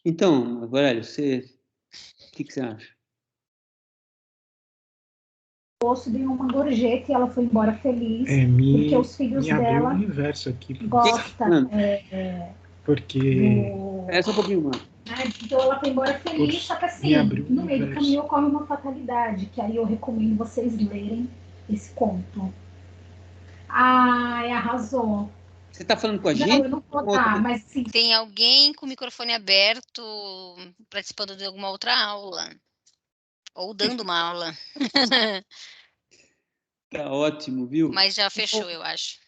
Então, Aurélio, o que você acha? O moço deu uma gorjeta e ela foi embora feliz, porque os filhos me abriu dela o universo aqui. gostam Porque... Só um pouquinho mais. Então ela foi embora feliz, só que assim, no meio do caminho ocorre uma fatalidade, que aí eu recomendo vocês lerem esse conto. Ai, arrasou. Você está falando com a gente? Não, eu não vou dar, mas sim. Tem alguém com o microfone aberto participando de alguma outra aula? Ou dando uma aula? Tá ótimo, viu? Mas já fechou, eu acho.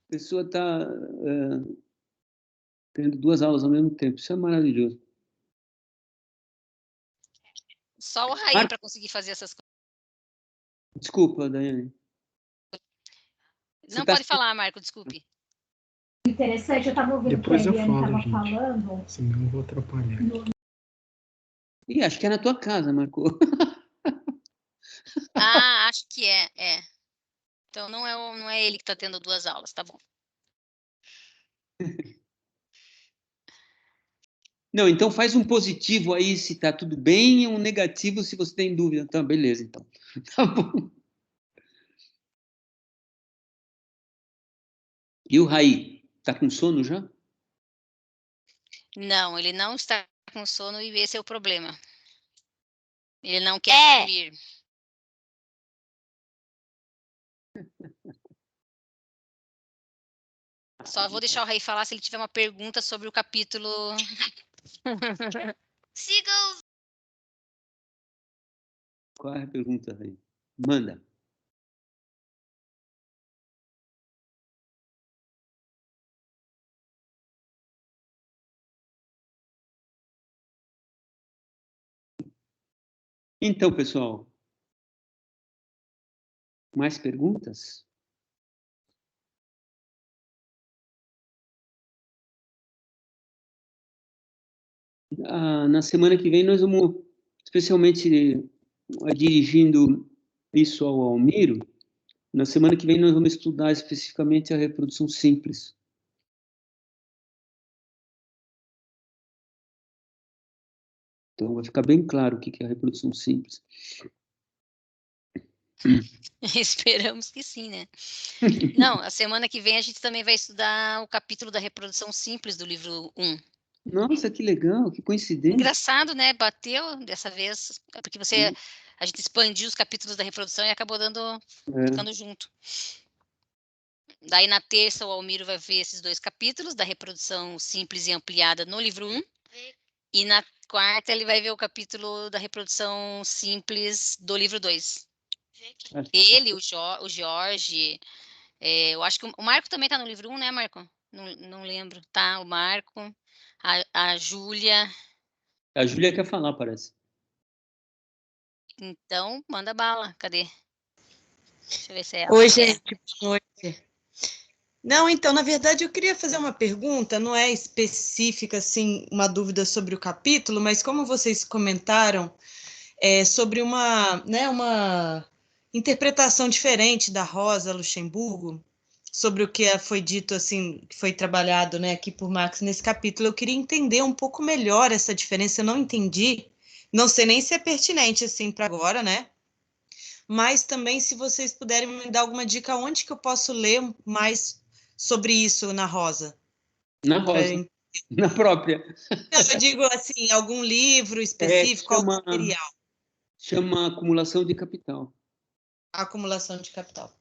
A pessoa está tendo duas aulas ao mesmo tempo. Isso é maravilhoso. Só o Raí para conseguir fazer essas coisas. Desculpa, Daiane. Não, pode falar, Marco, desculpe. Interessante, eu estava ouvindo o que a Eliane estava falando. Senão eu vou atrapalhar. Ih, acho que é na tua casa, Marco. Ah, acho que é. Então não é ele que está tendo duas aulas, tá bom. Não, então faz um positivo aí se tá tudo bem e um negativo se você tem dúvida. Então, beleza, então. Tá bom. E o Raí, tá com sono já? Não, ele não está com sono e esse é o problema. Ele não quer dormir. Só vou deixar o Raí falar se ele tiver uma pergunta sobre o capítulo. Seagulls! Qual é a pergunta, Raí? Manda. Então, pessoal, mais perguntas? Na semana que vem nós vamos, especialmente dirigindo isso ao Almiro, na semana que vem nós vamos estudar especificamente a reprodução simples. Então vai ficar bem claro o que é a reprodução simples. Esperamos que sim, né? Não, a semana que vem a gente também vai estudar o capítulo da reprodução simples do livro 1. Nossa, que legal, que coincidência. Engraçado, né? Bateu dessa vez, porque a gente expandiu os capítulos da reprodução e acabou ficando junto. Daí na terça o Almiro vai ver esses dois capítulos da reprodução simples e ampliada no livro 1. E na quarta ele vai ver o capítulo da reprodução simples do livro 2. Ele, o Jorge, eu acho que o Marco também está no livro 1, né, Marco? Não lembro. Tá, o Marco, a Júlia. A Júlia quer falar, parece. Então, manda bala. Cadê? Deixa eu ver se é ela. Oi, gente. Boa noite. Não, então, na verdade, eu queria fazer uma pergunta, não é específica, assim, uma dúvida sobre o capítulo, mas como vocês comentaram, sobre uma interpretação diferente da Rosa Luxemburgo, sobre o que foi dito, assim, que foi trabalhado, né, aqui por Marx nesse capítulo, eu queria entender um pouco melhor essa diferença, eu não entendi, não sei nem se é pertinente, assim, para agora, né, mas também se vocês puderem me dar alguma dica onde que eu posso ler mais sobre isso na Rosa. Na Rosa, na própria. Eu digo assim, algum livro específico, algum material. Chama Acumulação de Capital. Acumulação de Capital.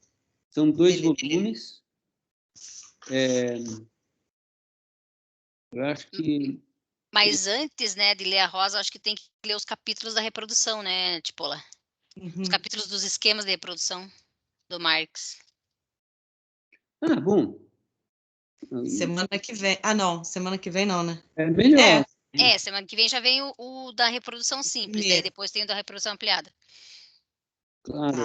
São 2 volumes. Eu acho que... Mas antes, né, de ler a Rosa, acho que tem que ler os capítulos da reprodução, né, Tipola? Os capítulos dos esquemas de reprodução do Marx. Ah, bom. Semana que vem. Ah, não. Semana que vem não, né? É melhor. Semana que vem já vem o da reprodução simples, daí depois tem o da reprodução ampliada. Claro,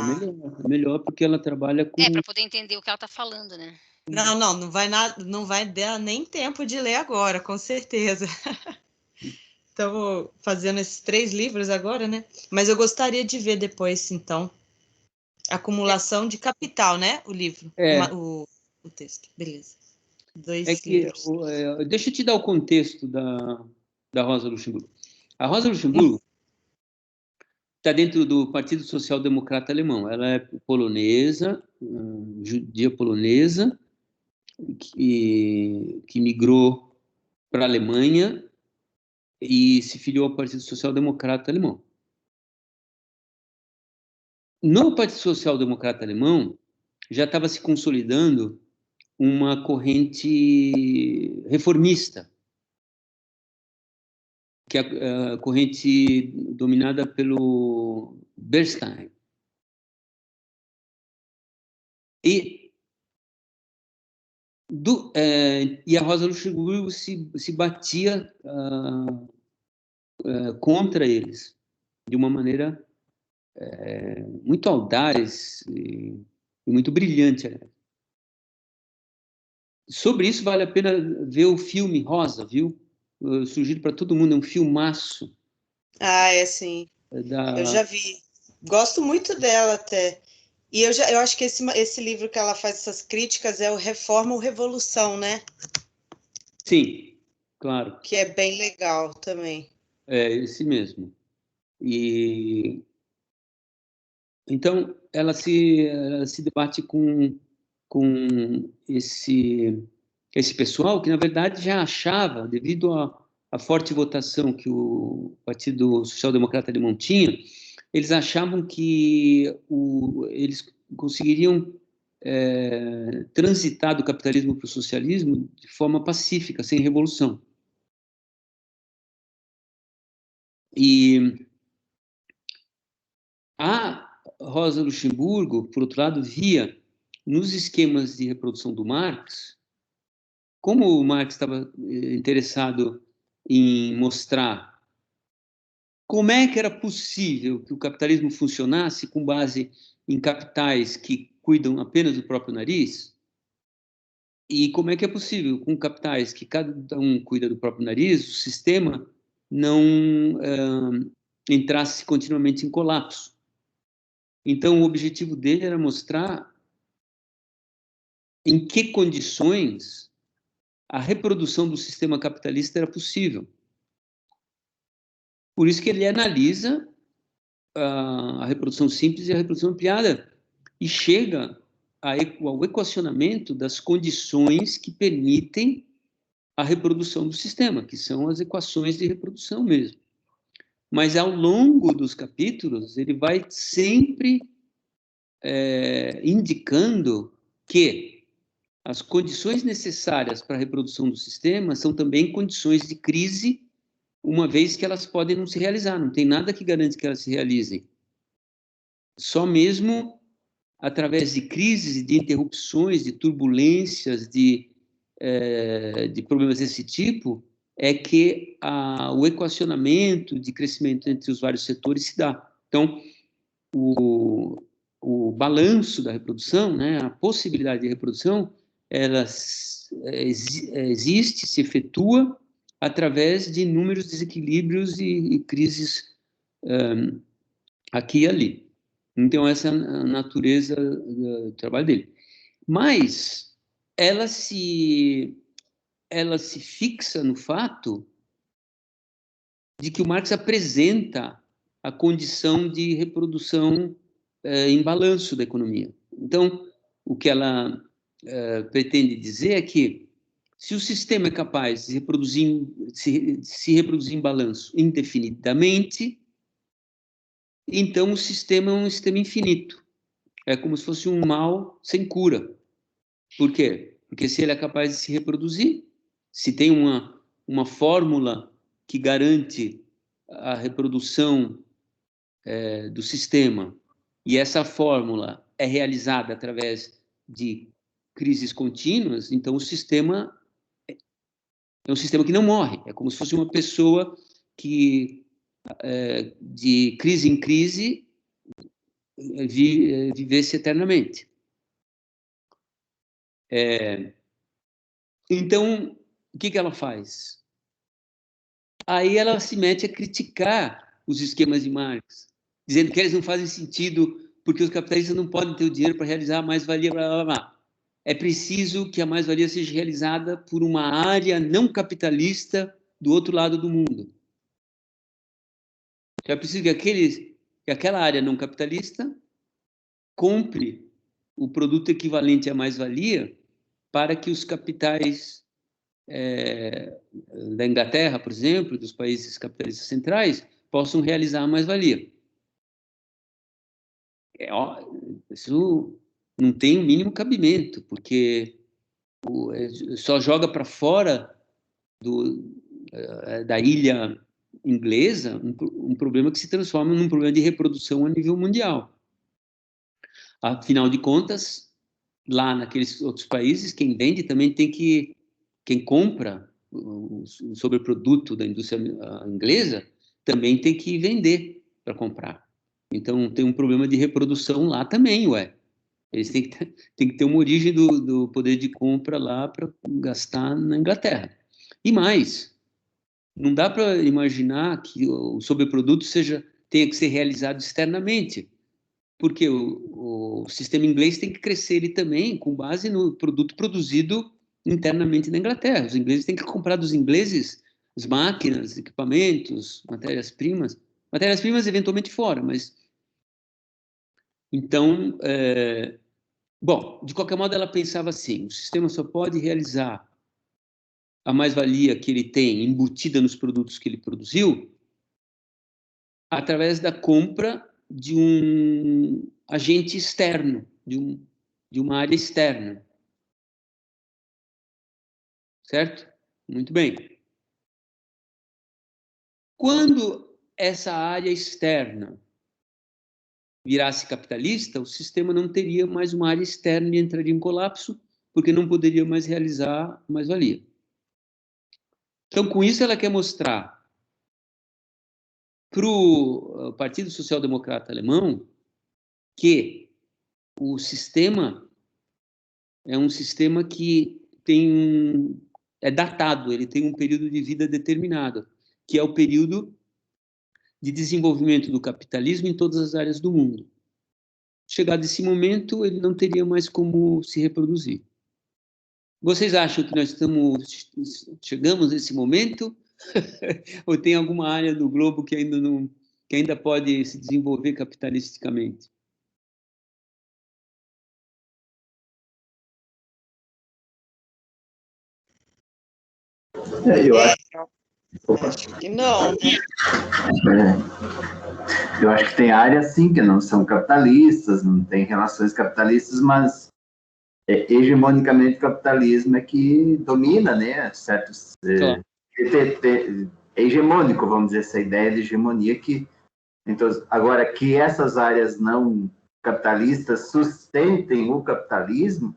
é melhor porque ela trabalha com... para poder entender o que ela está falando, né? Não vai dar nem tempo de ler agora, com certeza. Estamos fazendo esses 3 livros agora, né? Mas eu gostaria de ver depois, então, Acumulação de Capital, né? O livro, o texto. Beleza. 2 livros. Deixa eu te dar o contexto da Rosa Luxemburgo. A Rosa Luxemburgo está dentro do Partido Social Democrata Alemão. Ela é polonesa, judia polonesa, que migrou para a Alemanha e se filiou ao Partido Social Democrata Alemão. No Partido Social Democrata Alemão, já estava se consolidando uma corrente reformista, que é a corrente dominada pelo Bernstein. E a Rosa Luxemburgo se batia contra eles, de uma maneira muito audaz e muito brilhante. Sobre isso, vale a pena ver o filme Rosa, viu? Eu sugiro para todo mundo, é um filmaço. Ah, sim. Eu já vi. Gosto muito dela até. E eu acho que esse livro que ela faz essas críticas é o Reforma ou Revolução, né? Sim, claro. Que é bem legal também. É esse mesmo. E então ela se debate com esse pessoal que na verdade já achava, devido à forte votação que o Partido Social Democrata Alemão tinha, eles achavam que eles conseguiriam transitar do capitalismo para o socialismo de forma pacífica, sem revolução. E a Rosa Luxemburgo, por outro lado, via nos esquemas de reprodução do Marx, como o Marx estava interessado em mostrar como é que era possível que o capitalismo funcionasse com base em capitais que cuidam apenas do próprio nariz, e como é que é possível, com capitais que cada um cuida do próprio nariz, o sistema não entrasse continuamente em colapso. Então, o objetivo dele era mostrar em que condições a reprodução do sistema capitalista era possível. Por isso que ele analisa a reprodução simples e a reprodução ampliada e chega ao equacionamento das condições que permitem a reprodução do sistema, que são as equações de reprodução mesmo. Mas, ao longo dos capítulos, ele vai sempre indicando que as condições necessárias para a reprodução do sistema são também condições de crise, uma vez que elas podem não se realizar. Não tem nada que garante que elas se realizem. Só mesmo através de crises, de interrupções, de turbulências, de de problemas desse tipo é que o equacionamento de crescimento entre os vários setores se dá. Então, o balanço da reprodução, né, a possibilidade de reprodução, ela existe, se efetua através de inúmeros desequilíbrios e crises aqui e ali. Então, essa é a natureza do trabalho dele. Mas ela se fixa no fato de que o Marx apresenta a condição de reprodução em balanço da economia. Então, o que ela pretende dizer é que se o sistema é capaz de se reproduzir em balanço indefinidamente, então o sistema é um sistema infinito. É como se fosse um mal sem cura. Por quê? Porque se ele é capaz de se reproduzir, se tem uma fórmula que garante a reprodução do sistema, e essa fórmula é realizada através de crises contínuas, então o sistema é um sistema que não morre. É como se fosse uma pessoa que, de crise em crise, vivesse eternamente. Então, o que ela faz? Aí ela se mete a criticar os esquemas de Marx, dizendo que eles não fazem sentido porque os capitalistas não podem ter o dinheiro para realizar a mais-valia, blá, blá, blá. É preciso que a mais-valia seja realizada por uma área não capitalista do outro lado do mundo. É preciso que aquela área não capitalista compre o produto equivalente à mais-valia para que os capitais da Inglaterra, por exemplo, dos países capitalistas centrais, possam realizar a mais-valia. Isso não tem o mínimo cabimento, porque só joga para fora da ilha inglesa um problema que se transforma num problema de reprodução a nível mundial. Afinal de contas, lá naqueles outros países, quem vende também quem compra o sobreproduto da indústria inglesa também tem que vender para comprar. Então, tem um problema de reprodução lá também, Eles têm que ter uma origem do poder de compra lá para gastar na Inglaterra. E mais, não dá para imaginar que o sobreproduto tenha que ser realizado externamente, porque o sistema inglês tem que crescer ele também com base no produto produzido internamente na Inglaterra. Os ingleses têm que comprar dos ingleses as máquinas, equipamentos, matérias-primas eventualmente fora, mas... Então, bom, de qualquer modo ela pensava assim, o sistema só pode realizar a mais-valia que ele tem embutida nos produtos que ele produziu através da compra de um agente externo, de uma área externa. Certo? Muito bem. Quando essa área externa virasse capitalista, o sistema não teria mais uma área externa e entraria em colapso, porque não poderia mais realizar mais-valia. Então, com isso, ela quer mostrar para o Partido Social Democrata Alemão que o sistema é um sistema que é datado, ele tem um período de vida determinado, que é o período de desenvolvimento do capitalismo em todas as áreas do mundo. Chegado esse momento, ele não teria mais como se reproduzir. Vocês acham que nós chegamos nesse momento? Ou tem alguma área do globo que ainda pode se desenvolver capitalisticamente? Eu acho que não. Eu acho que tem áreas, sim, que não são capitalistas, não tem relações capitalistas, mas hegemonicamente o capitalismo é que domina, né, certos... Claro. É hegemônico, vamos dizer, essa ideia de hegemonia que... Então, agora, que essas áreas não capitalistas sustentem o capitalismo,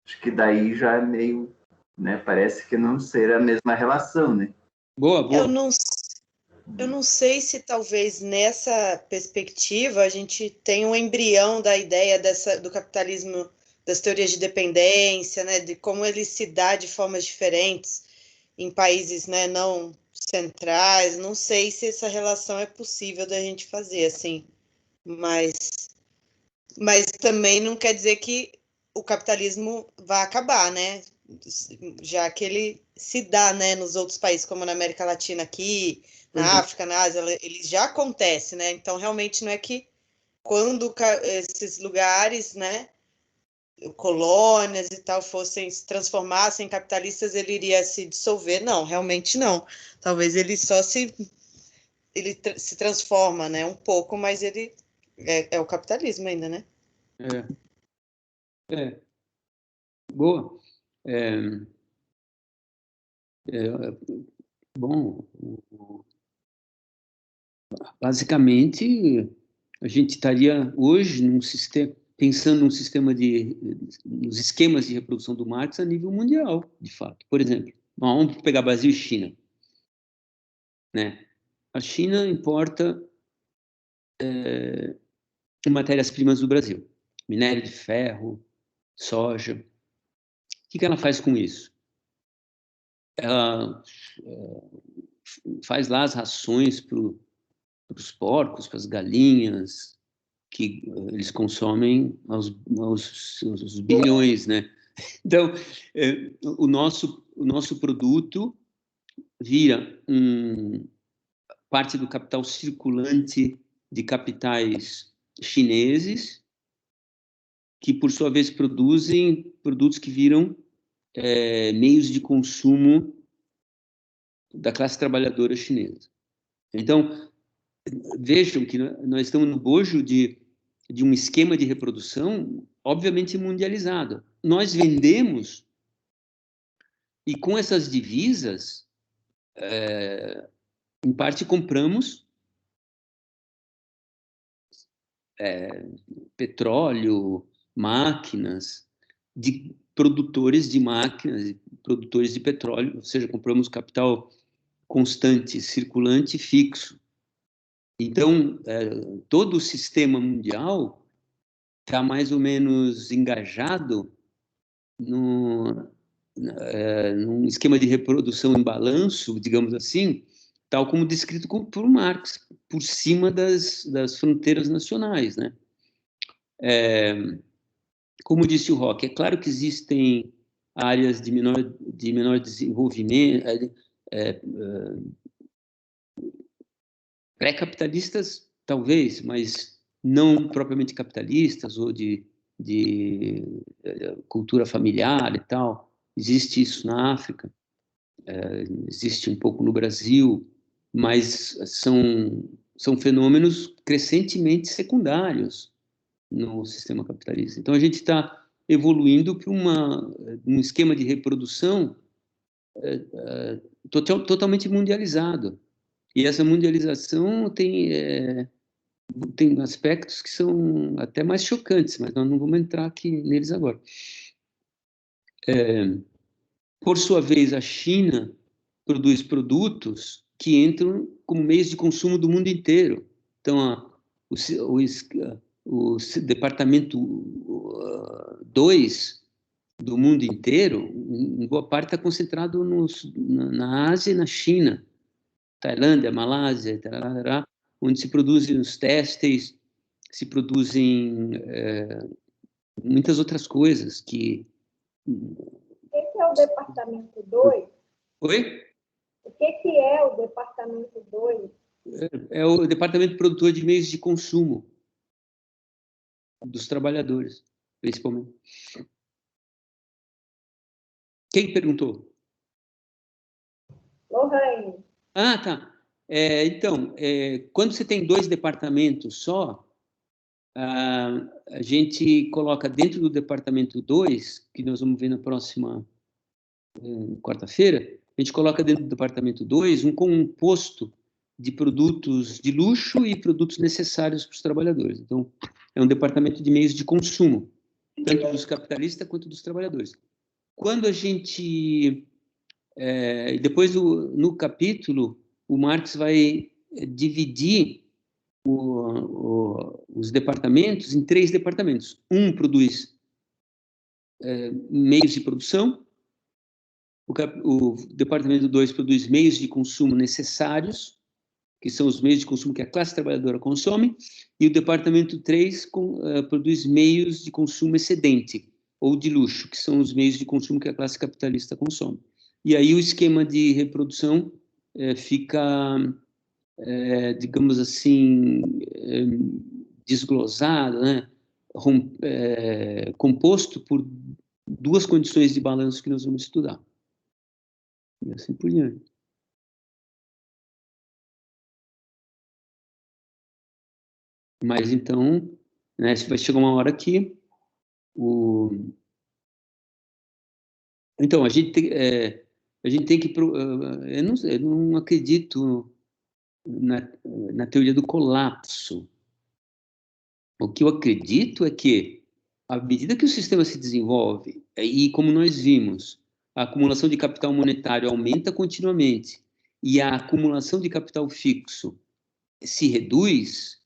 acho que daí já é meio né? Parece que não ser a mesma relação, né? Boa. Eu não sei se talvez nessa perspectiva a gente tem um embrião da ideia do capitalismo, das teorias de dependência, né, de como ele se dá de formas diferentes em países, né, não centrais. Não sei se essa relação é possível da gente fazer assim, mas também não quer dizer que o capitalismo vai acabar, né? Já que ele se dá, né, nos outros países, como na América Latina aqui, na África, na Ásia, ele já acontece, né? Então, realmente, não é que quando esses lugares, né, colônias e tal, se transformassem em capitalistas, ele iria se dissolver. Não, realmente não. Talvez ele só se transforma, né, um pouco, mas ele é o capitalismo ainda, né? Boa. Bom, basicamente, a gente estaria hoje pensando nos esquemas de reprodução do Marx a nível mundial, de fato. Por exemplo, vamos pegar Brasil e China, né? A China importa matérias-primas do Brasil, minério de ferro, soja. O que ela faz com isso? Ela faz lá as rações para os porcos, para as galinhas, que eles consomem aos bilhões, né? Então, o nosso produto vira parte do capital circulante de capitais chineses, que, por sua vez, produzem produtos que viram meios de consumo da classe trabalhadora chinesa. Então, vejam que nós estamos no bojo de um esquema de reprodução obviamente mundializado. Nós vendemos e com essas divisas, em parte compramos petróleo, máquinas, de produtores de máquinas, produtores de petróleo, ou seja, compramos capital constante, circulante, fixo. Então, todo o sistema mundial está mais ou menos engajado num esquema de reprodução em balanço, digamos assim, tal como descrito por Marx, por cima das fronteiras nacionais, né? Como disse o Roque, é claro que existem áreas de menor desenvolvimento, pré-capitalistas, talvez, mas não propriamente capitalistas ou de cultura familiar e tal. Existe isso na África, existe um pouco no Brasil, mas são fenômenos crescentemente secundários no sistema capitalista. Então, a gente está evoluindo para um esquema de reprodução totalmente mundializado. E essa mundialização tem aspectos que são até mais chocantes, mas nós não vamos entrar aqui neles agora. Por sua vez, a China produz produtos que entram como meios de consumo do mundo inteiro. Então, o departamento 2 do mundo inteiro, em boa parte, está concentrado na Ásia e na China, Tailândia, Malásia, tarará, onde se produzem os têxteis, se produzem muitas outras coisas que... Esse é o departamento 2? Oi? O que é o departamento 2? É o departamento produtor de meios de consumo dos trabalhadores, principalmente. Quem perguntou? Lorraine. Ah, tá. Então, quando você tem 2 departamentos só, a gente coloca dentro do departamento 2, que nós vamos ver na próxima quarta-feira, a gente coloca dentro do departamento 2 um composto de produtos de luxo e produtos necessários para os trabalhadores. Então, é um departamento de meios de consumo, tanto dos capitalistas quanto dos trabalhadores. quando a gente... depois, no capítulo, o Marx vai dividir os departamentos em 3 departamentos. Um produz meios de produção, o departamento 2 produz meios de consumo necessários, que são os meios de consumo que a classe trabalhadora consome, e o departamento 3 produz meios de consumo excedente, ou de luxo, que são os meios de consumo que a classe capitalista consome. E aí o esquema de reprodução fica, digamos assim, desglosado, né? Composto por 2 condições de balanço que nós vamos estudar. E assim por diante. Mas então, né, vai chegar uma hora que então a gente tem que eu não acredito na teoria do colapso. O que eu acredito é que, à medida que o sistema se desenvolve, e como nós vimos, a acumulação de capital monetário aumenta continuamente e a acumulação de capital fixo se reduz,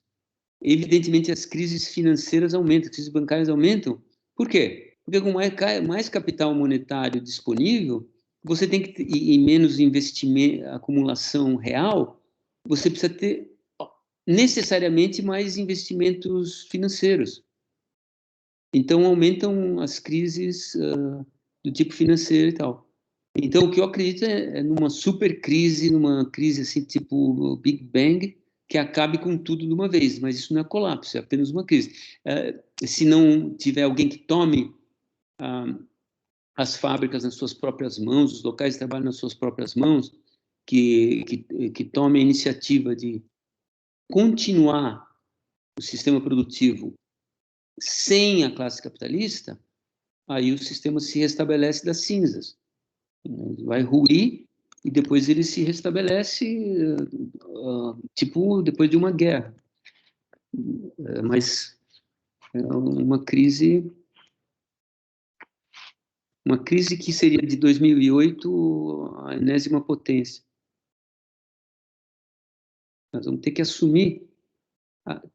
evidentemente as crises financeiras aumentam, as crises bancárias aumentam. Por quê? Porque com mais capital monetário disponível, você tem que e menos investimento, acumulação real, você precisa ter necessariamente mais investimentos financeiros. Então aumentam as crises do tipo financeiro e tal. Então o que eu acredito é numa super crise, numa crise assim tipo Big Bang, que acabe com tudo de uma vez, mas isso não é colapso, é apenas uma crise. Se não tiver alguém que tome as fábricas nas suas próprias mãos, os locais de trabalho nas suas próprias mãos, que tome a iniciativa de continuar o sistema produtivo sem a classe capitalista, aí o sistema se restabelece das cinzas. Vai ruir e depois ele se restabelece, tipo, depois de uma guerra. Mas é uma crise que seria de 2008 a enésima potência. Nós vamos ter que assumir,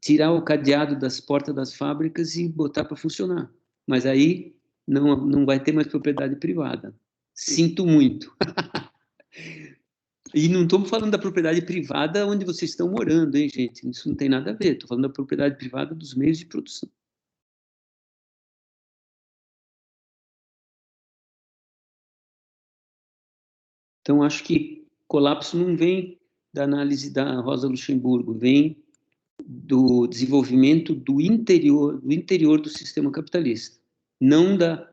tirar o cadeado das portas das fábricas e botar para funcionar. Mas aí não vai ter mais propriedade privada. Sinto muito. E não estou falando da propriedade privada onde vocês estão morando, hein, gente? Isso não tem nada a ver. Estou falando da propriedade privada dos meios de produção. Então, acho que colapso não vem da análise da Rosa Luxemburgo, vem do desenvolvimento do interior do sistema capitalista, não da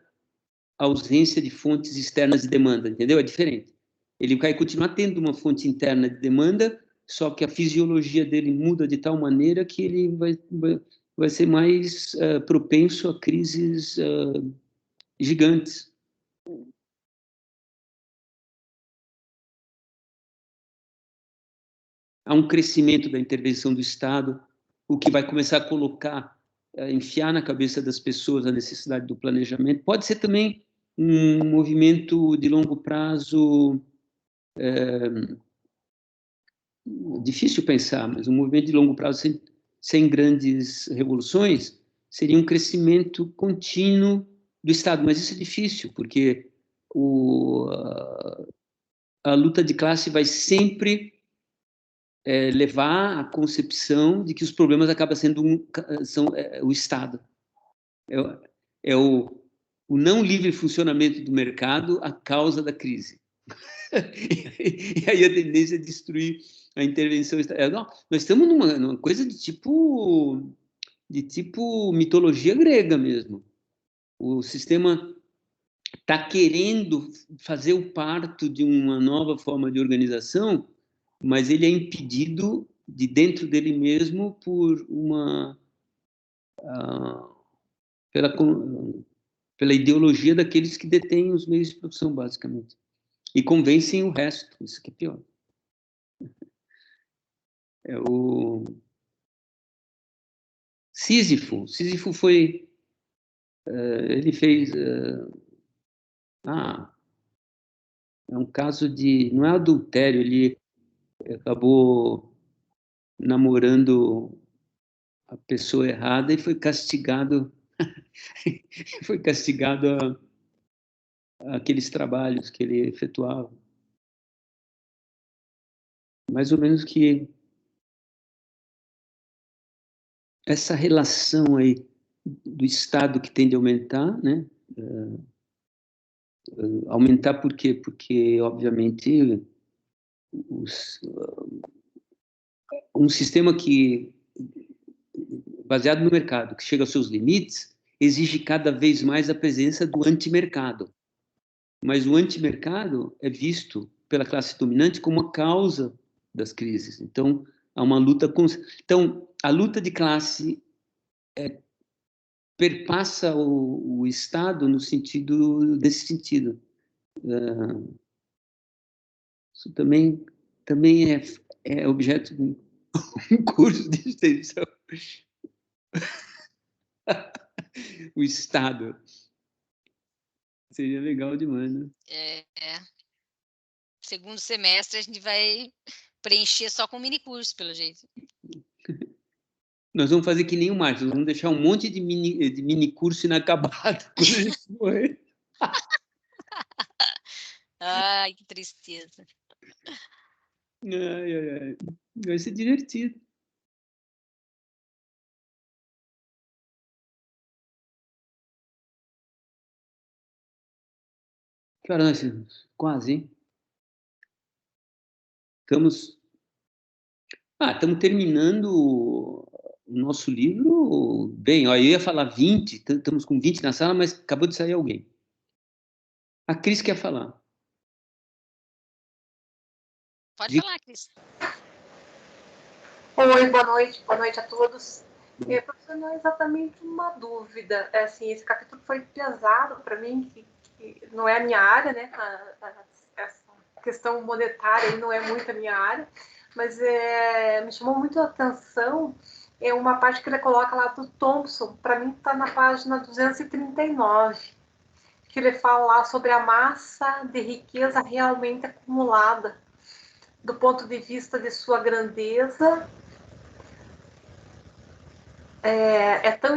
ausência de fontes externas de demanda, entendeu? É diferente. Ele vai continuar tendo uma fonte interna de demanda, só que a fisiologia dele muda de tal maneira que ele vai ser mais propenso a crises gigantes. Há um crescimento da intervenção do Estado, o que vai começar a colocar, enfiar na cabeça das pessoas a necessidade do planejamento. Pode ser também um movimento de longo prazo, difícil pensar, mas um movimento de longo prazo sem grandes revoluções seria um crescimento contínuo do Estado. Mas isso é difícil, porque a luta de classe vai sempre levar à concepção de que os problemas acabam sendo o Estado. É o não livre funcionamento do mercado a causa da crise. E aí a tendência é destruir a intervenção estatal. Nós estamos numa coisa de tipo mitologia grega mesmo. O sistema está querendo fazer o parto de uma nova forma de organização, mas ele é impedido de dentro dele mesmo por pela ideologia daqueles que detêm os meios de produção, basicamente. E convencem o resto, isso que é pior. O Sísifo foi... ele fez... É um caso de... Não é adultério, ele acabou namorando a pessoa errada e foi castigado a aqueles trabalhos que ele efetuava. Mais ou menos que essa relação aí do Estado que tende a aumentar, né? Aumentar por quê? Porque, obviamente, um sistema que, baseado no mercado, que chega aos seus limites, exige cada vez mais a presença do antimercado. Mas o antimercado é visto pela classe dominante como a causa das crises. Então, há uma luta... Então, a luta de classe perpassa o Estado no sentido... Desse sentido. Isso também é objeto de um curso de extensão. O Estado. Seria legal demais, né? Segundo semestre, a gente vai preencher só com mini curso, pelo jeito. Nós vamos fazer que nem o Marcos, nós vamos deixar um monte de mini curso inacabado quando a gente morrer. Ai, que tristeza. Ai. Vai ser divertido. Que hora nós temos? Quase, hein? Estamos terminando o nosso livro bem. Ó, eu ia falar 20, estamos com 20 na sala, mas acabou de sair alguém. A Cris quer falar. Pode falar, Cris. Oi, boa noite a todos. Professor, não é exatamente uma dúvida. Assim, esse capítulo foi pesado para mim, que não é a minha área, né? Essa questão monetária aí não é muito a minha área, mas me chamou muito a atenção uma parte que ele coloca lá do Thompson, para mim está na página 239, que ele fala lá sobre a massa de riqueza realmente acumulada, do ponto de vista de sua grandeza, é tão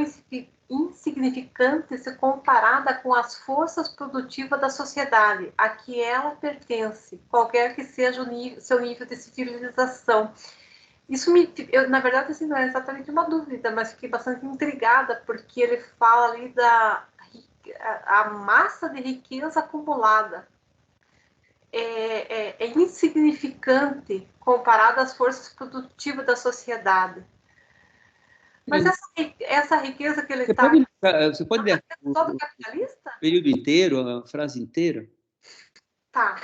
insignificante se comparada com as forças produtivas da sociedade a que ela pertence, qualquer que seja seu nível de civilização. Isso na verdade, assim, não é exatamente uma dúvida, mas fiquei bastante intrigada, porque ele fala ali a massa de riqueza acumulada. É insignificante comparada às forças produtivas da sociedade. Mas essa riqueza que ele está... Você pode ler todo capitalista? O período inteiro, a frase inteira? Tá.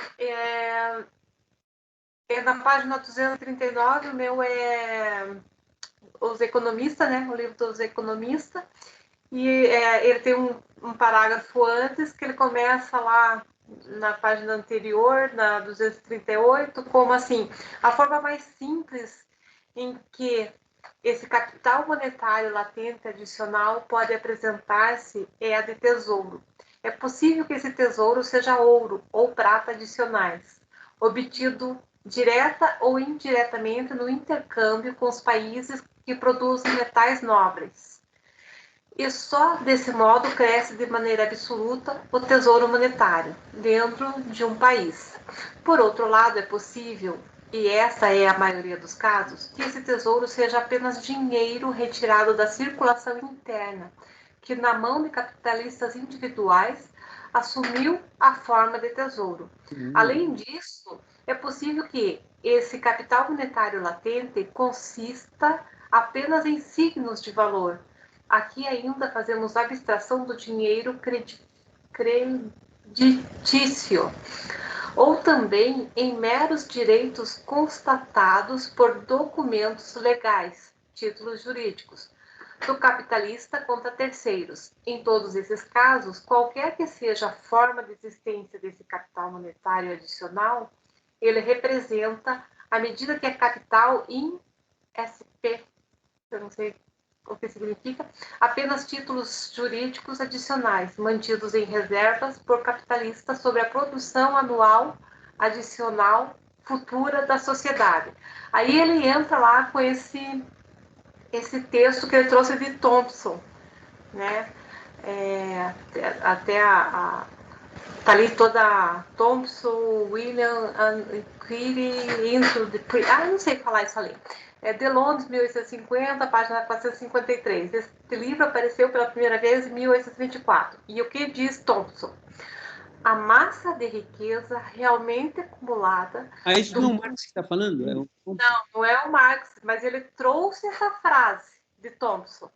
Na página 239, o meu é Os Economistas, né? O livro dos Economistas. E ele tem um parágrafo antes, que ele começa lá na página anterior, na 238, como assim, a forma mais simples em que esse capital monetário latente adicional pode apresentar-se é a de tesouro. É possível que esse tesouro seja ouro ou prata adicionais, obtido direta ou indiretamente no intercâmbio com os países que produzem metais nobres. E só desse modo cresce de maneira absoluta o tesouro monetário dentro de um país. Por outro lado, é possível, e essa é a maioria dos casos, que esse tesouro seja apenas dinheiro retirado da circulação interna, que na mão de capitalistas individuais assumiu a forma de tesouro. Além disso, é possível que esse capital monetário latente consista apenas em signos de valor. Aqui ainda fazemos abstração do dinheiro creditício, ou também em meros direitos constatados por documentos legais, títulos jurídicos, do capitalista contra terceiros. Em todos esses casos, qualquer que seja a forma de existência desse capital monetário adicional, ele representa a medida que é capital em SP, eu não sei o que significa, apenas títulos jurídicos adicionais, mantidos em reservas por capitalistas sobre a produção anual adicional futura da sociedade. Aí ele entra lá com esse texto que ele trouxe de Thompson, né? Tá ali toda Thompson, William, Query, into the... não sei falar isso ali. De Londres, 1850, página 453. Esse livro apareceu pela primeira vez em 1824. E o que diz Thompson? A massa de riqueza realmente acumulada... Isso não é o Marx que está falando? Não é o Marx, mas ele trouxe essa frase de Thompson.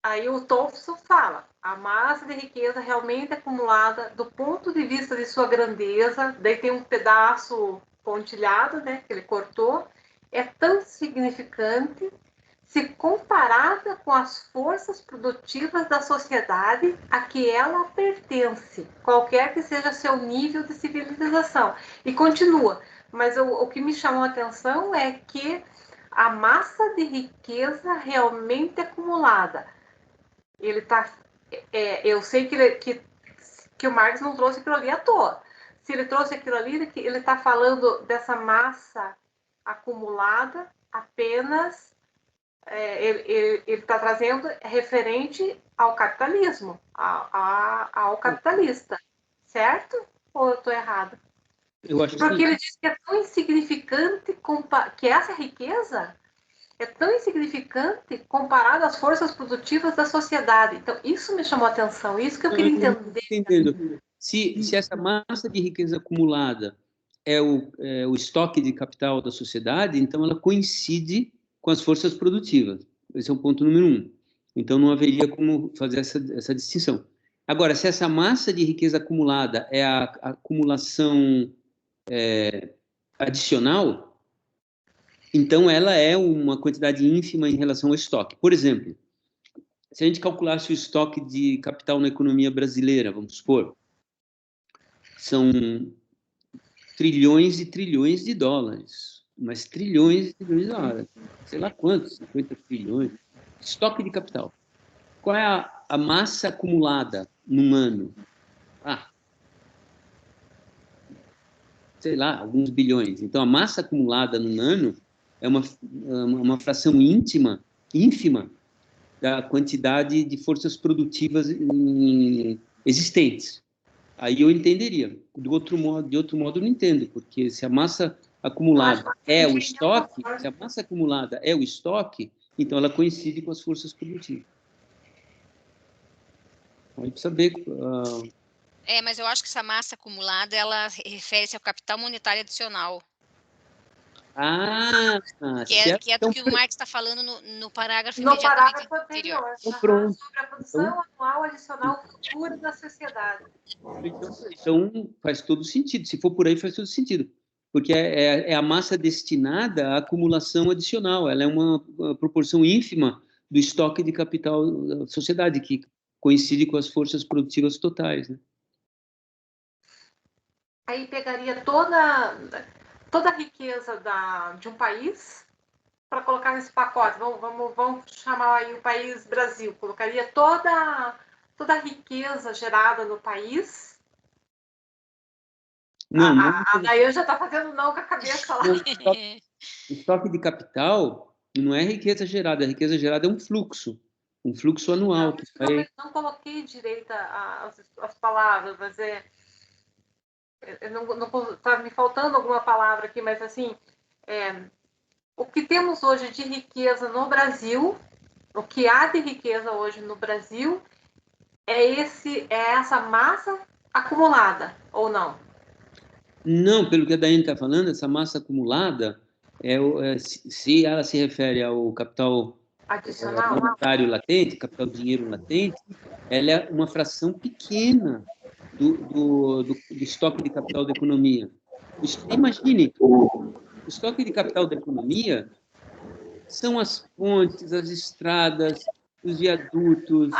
Aí o Thompson fala, a massa de riqueza realmente acumulada do ponto de vista de sua grandeza, daí tem um pedaço pontilhado, né, que ele cortou, é tão significante se comparada com as forças produtivas da sociedade a que ela pertence, qualquer que seja seu nível de civilização. E continua, mas o que me chamou a atenção é que a massa de riqueza realmente acumulada, ele tá, eu sei que o Marx não trouxe aquilo ali à toa. Se ele trouxe aquilo ali, ele está falando dessa massa acumulada apenas, ele está trazendo referente ao capitalismo, ao capitalista, certo? Ou eu estou errada? Eu acho Porque ele diz que é tão insignificante, que essa riqueza é tão insignificante comparado às forças produtivas da sociedade. Então, isso me chamou a atenção, isso que eu queria entender. Entendo. Se essa massa de riqueza acumulada é o estoque de capital da sociedade, então ela coincide com as forças produtivas. Esse é o ponto número 1. Então, não haveria como fazer essa distinção. Agora, se essa massa de riqueza acumulada é a acumulação adicional, então ela é uma quantidade ínfima em relação ao estoque. Por exemplo, se a gente calculasse o estoque de capital na economia brasileira, vamos supor, são trilhões e trilhões de dólares, mas trilhões e trilhões de dólares, sei lá quantos, 50 trilhões, estoque de capital. Qual é a massa acumulada num ano? Sei lá, alguns bilhões. Então, a massa acumulada num ano é uma fração ínfima da quantidade de forças produtivas existentes. Aí eu entenderia. De outro modo eu não entendo, porque se a massa acumulada é o estoque, então ela coincide com as forças produtivas. Aí precisa ver... mas eu acho que essa massa acumulada, ela refere-se ao capital monetário adicional. Que é do que o Marx está falando no parágrafo imediatamente anterior. Sobre a produção anual adicional futura da sociedade. Então, faz todo sentido. Se for por aí, faz todo sentido. Porque é a massa destinada à acumulação adicional. Ela é uma proporção ínfima do estoque de capital da sociedade, que coincide com as forças produtivas totais, né? Aí pegaria toda a riqueza de um país para colocar nesse pacote. Vamos chamar aí o país Brasil. Colocaria toda a riqueza gerada no país. Não. Daí eu já está fazendo não com a cabeça lá. Estoque de capital não é riqueza gerada. A riqueza gerada é um fluxo anual. Não coloquei direito as palavras, mas não está me faltando alguma palavra aqui, mas assim, o que temos hoje de riqueza no Brasil, o que há de riqueza hoje no Brasil, é essa massa acumulada, ou não? Não, pelo que a Daiane está falando, essa massa acumulada, se ela se refere ao capital monetário latente, capital dinheiro latente, ela é uma fração pequena do estoque de capital da economia. Imagine, o estoque de capital da economia são as pontes, as estradas, os viadutos.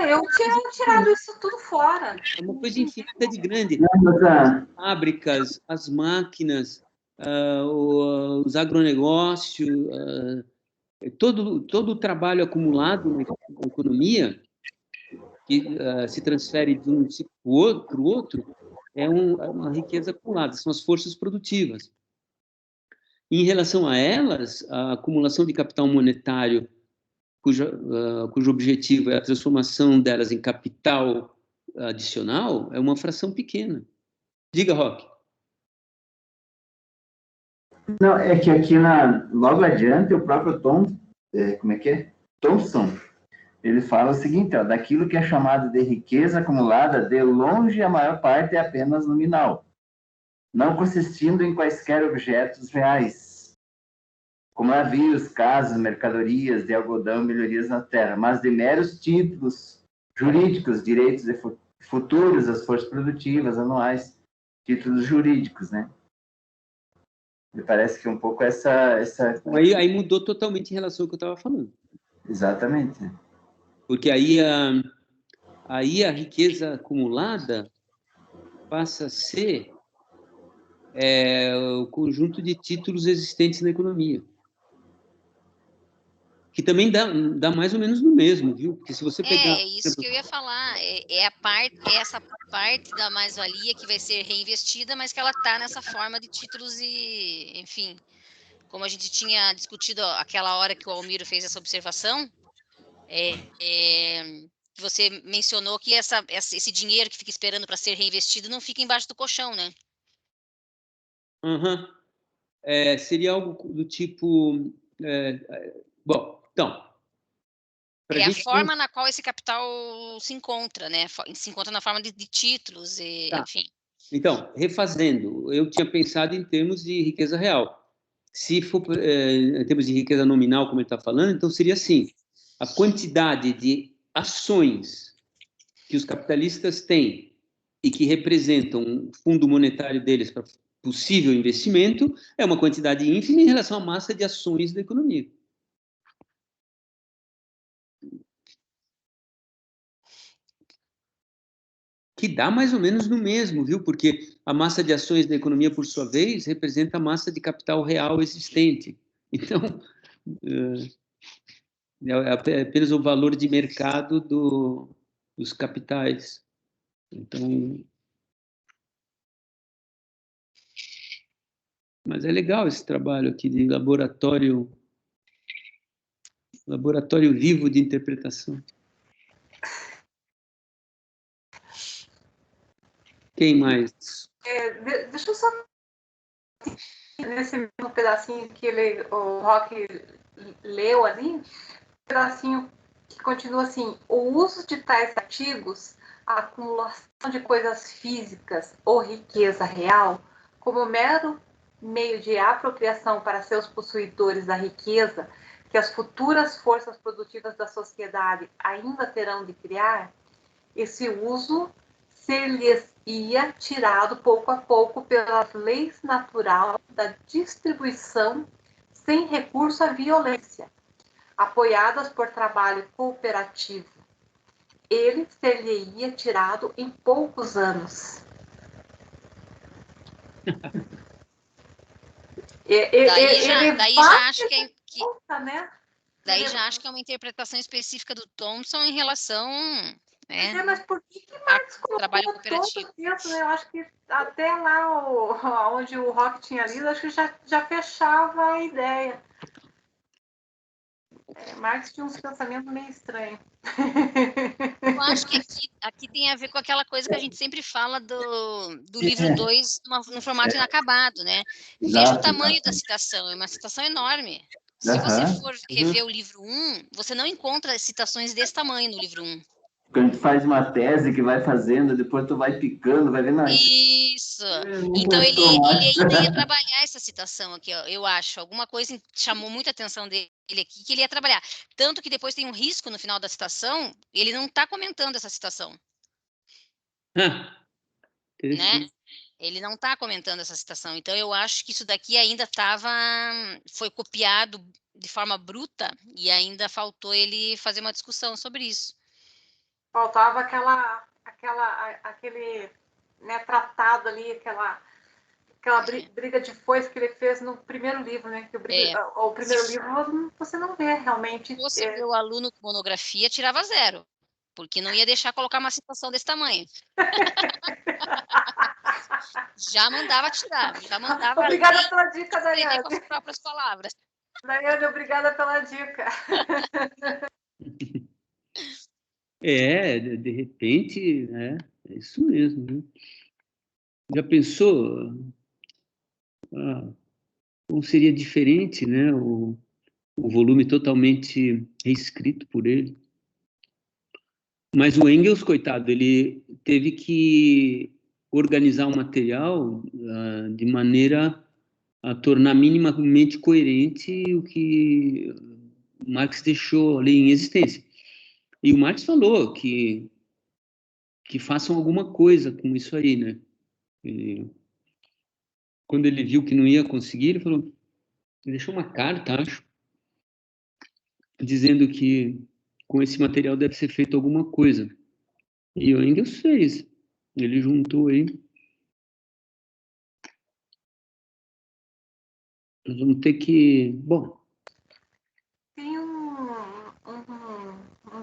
Eu tinha tirado isso tudo fora. É uma coisa infinita de grande. As fábricas, as máquinas, os agronegócios, todo o trabalho acumulado na economia, que se transfere de um ciclo para o outro, é uma riqueza acumulada, são as forças produtivas. Em relação a elas, a acumulação de capital monetário, cujo objetivo é a transformação delas em capital adicional, é uma fração pequena. Diga, Roque. Não, é que aqui logo adiante o próprio Thompson, ele fala o seguinte, ó, daquilo que é chamado de riqueza acumulada, de longe a maior parte é apenas nominal, não consistindo em quaisquer objetos reais, como navios, casas, mercadorias de algodão, melhorias na terra, mas de meros títulos jurídicos, direitos futuros, as forças produtivas anuais, títulos jurídicos, né? Me parece que um pouco essa... Aí mudou totalmente em relação ao que eu estava falando. Exatamente. Porque aí a riqueza acumulada passa a ser o conjunto de títulos existentes na economia. Que também dá mais ou menos no mesmo, viu? Porque se você pegar... É isso que eu ia falar. Essa parte da mais-valia que vai ser reinvestida, mas que ela está nessa forma de títulos e, enfim, como a gente tinha discutido aquela hora que o Almiro fez essa observação, que você mencionou que esse dinheiro que fica esperando para ser reinvestido não fica embaixo do colchão, né? Uhum. Seria algo do tipo... bom, então... A forma na qual esse capital se encontra, né? Se encontra na forma de títulos, enfim. Então, refazendo, eu tinha pensado em termos de riqueza real. Se for em termos de riqueza nominal, como ele está falando, então seria assim: a quantidade de ações que os capitalistas têm e que representam o fundo monetário deles para possível investimento é uma quantidade ínfima em relação à massa de ações da economia. Que dá mais ou menos no mesmo, viu? Porque a massa de ações da economia, por sua vez, representa a massa de capital real existente. Então, é apenas o valor de mercado dos capitais. Então, mas é legal esse trabalho aqui de laboratório vivo de interpretação. Quem mais? Deixa eu só... Nesse mesmo pedacinho que o Roque leu ali, um pedacinho que continua assim: o uso de tais artigos, a acumulação de coisas físicas ou riqueza real, como mero meio de apropriação para seus possuidores da riqueza que as futuras forças produtivas da sociedade ainda terão de criar, esse uso ser-lhes-ia tirado pouco a pouco pelas leis naturais da distribuição sem recurso à violência, apoiadas por trabalho cooperativo. Ele ser-lhe-ia tirado em poucos anos. Daí já acho né? Já acho que é uma interpretação específica do Thompson em relação, né, mas por que Marx colocou trabalho cooperativo? Tempo, né? Eu acho que até lá onde o Roque tinha lido, acho que já fechava a ideia. Marx tinha uns pensamentos meio estranhos. Eu acho que aqui tem a ver com aquela coisa que a gente sempre fala do livro 2 no formato inacabado, né? Veja o tamanho da citação, é uma citação enorme. Se você for rever o livro 1, você não encontra citações desse tamanho no livro 1. Quando tu faz uma tese que vai fazendo, depois tu vai picando, vai vendo... Isso! Então ele ainda ia trabalhar essa citação aqui, ó, eu acho. Alguma coisa chamou muita atenção dele aqui, que ele ia trabalhar. Tanto que depois tem um risco no final da citação, ele não está comentando essa citação. Né? Ele não está comentando essa citação. Então eu acho que isso daqui ainda foi copiado de forma bruta e ainda faltou ele fazer uma discussão sobre isso. Faltava aquele, né, tratado ali, aquela briga de foice que ele fez no primeiro livro, né? Que o primeiro livro você não vê realmente. Se fosse meu aluno com monografia, tirava 0, porque não ia deixar colocar uma citação desse tamanho. Já mandava tirar, já mandava. Obrigada pela dica, Daiane. Com as próprias palavras. Daiane, obrigada pela dica. De repente, é isso mesmo. Né? Já pensou como seria diferente, né? O volume totalmente reescrito por ele. Mas o Engels, coitado, ele teve que organizar o material de maneira a tornar minimamente coerente o que Marx deixou ali em existência. E o Marx falou que façam alguma coisa com isso aí, né? Quando ele viu que não ia conseguir, ele falou, ele deixou uma carta, acho, dizendo que com esse material deve ser feito alguma coisa. E o Engels fez. Ele juntou aí. Nós vamos ter que... Bom... Tem um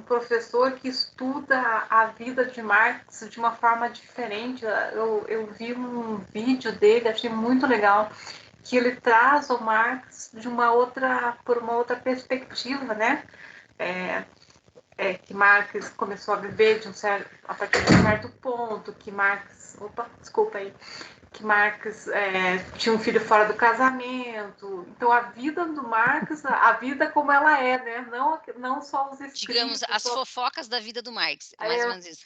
professor que estuda a vida de Marx de uma forma diferente. Eu vi um vídeo dele, achei muito legal, que ele traz o Marx por uma outra perspectiva, né? Que Marx começou a viver a partir de um certo ponto, que Marx... Opa, desculpa aí. Que Marx tinha um filho fora do casamento. Então, a vida do Marx, a vida como ela é, né? Não só os escritos. Digamos, as fofocas da vida do Marx, mais ou menos isso.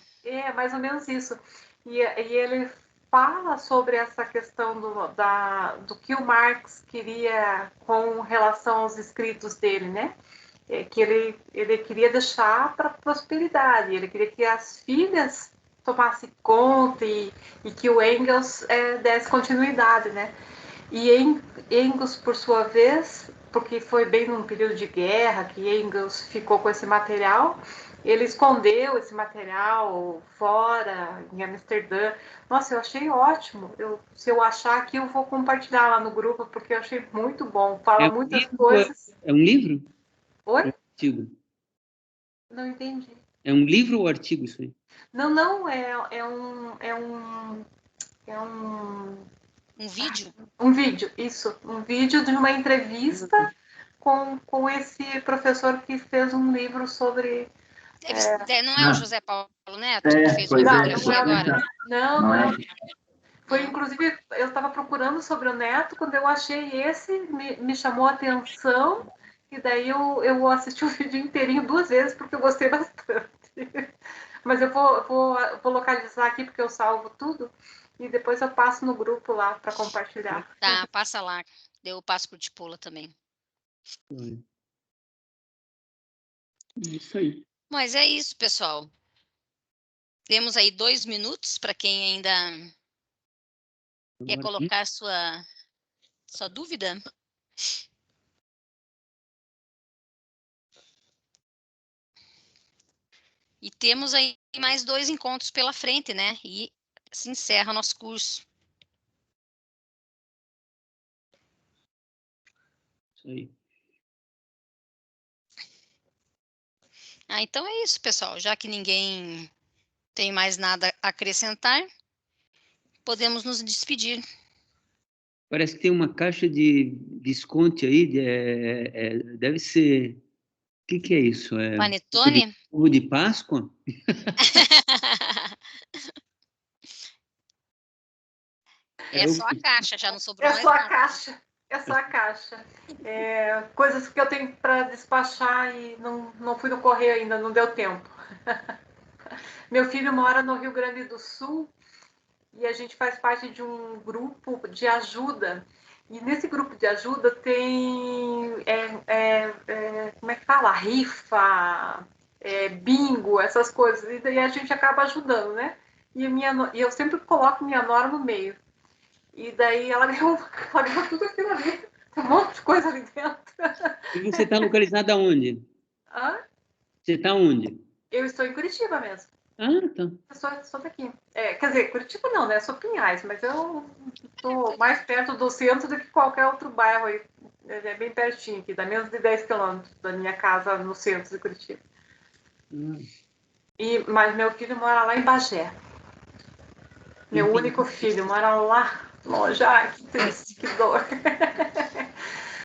Mais ou menos isso. E ele fala sobre essa questão do que o Marx queria com relação aos escritos dele, né? Que ele queria deixar para a prosperidade, ele queria que as filhas tomassem conta e que o Engels desse continuidade, né? E Engels, por sua vez, porque foi bem num período de guerra que Engels ficou com esse material, ele escondeu esse material fora, em Amsterdã. Nossa, eu achei ótimo. Se eu achar aqui, eu vou compartilhar lá no grupo, porque eu achei muito bom. Fala muitas coisas. É um livro? Oi? Artigo. Não entendi. É um livro ou artigo isso aí? Não, um vídeo? Um vídeo, isso. Um vídeo de uma entrevista com esse professor que fez um livro sobre... Não é o José Paulo Neto que fez uma biografia agora? Não é. Foi, inclusive, eu estava procurando sobre o Neto, quando eu achei esse, me chamou a atenção, e daí eu assisti o vídeo inteirinho 2 vezes, porque eu gostei bastante. Mas eu vou localizar aqui, porque eu salvo tudo, e depois eu passo no grupo lá para compartilhar. Tá, passa lá. Eu passo pro Tipola também. Isso aí. Mas é isso, pessoal. Temos aí 2 minutos para quem ainda quer colocar sua dúvida. E temos aí mais 2 encontros pela frente, né? E se encerra nosso curso. Isso aí. Então é isso, pessoal. Já que ninguém tem mais nada a acrescentar, podemos nos despedir. Parece que tem uma caixa de Visconti aí, deve ser... O que é isso? Panetone? Ovo de Páscoa? É só a caixa, já não sobrou mais nada. É só a caixa. Coisas que eu tenho para despachar e não fui no correio ainda, não deu tempo. Meu filho mora no Rio Grande do Sul e a gente faz parte de um grupo de ajuda. E nesse grupo de ajuda tem, como é que fala? Rifa, bingo, essas coisas. E daí a gente acaba ajudando, né? E eu sempre coloco minha nora no meio. E daí ela ganhou tudo aquilo ali. Tem um monte de coisa ali dentro. E você está localizada onde? Hã? Você está onde? Eu estou em Curitiba mesmo. Ah, tá. Eu sou daqui. Quer dizer, Curitiba não, né? Eu sou Pinhais, mas eu estou mais perto do centro do que qualquer outro bairro aí. É bem pertinho aqui, dá menos de 10 quilômetros da minha casa no centro de Curitiba. Mas meu filho mora lá em Bagé. Meu único filho mora lá longe. Ai, que triste, que dor.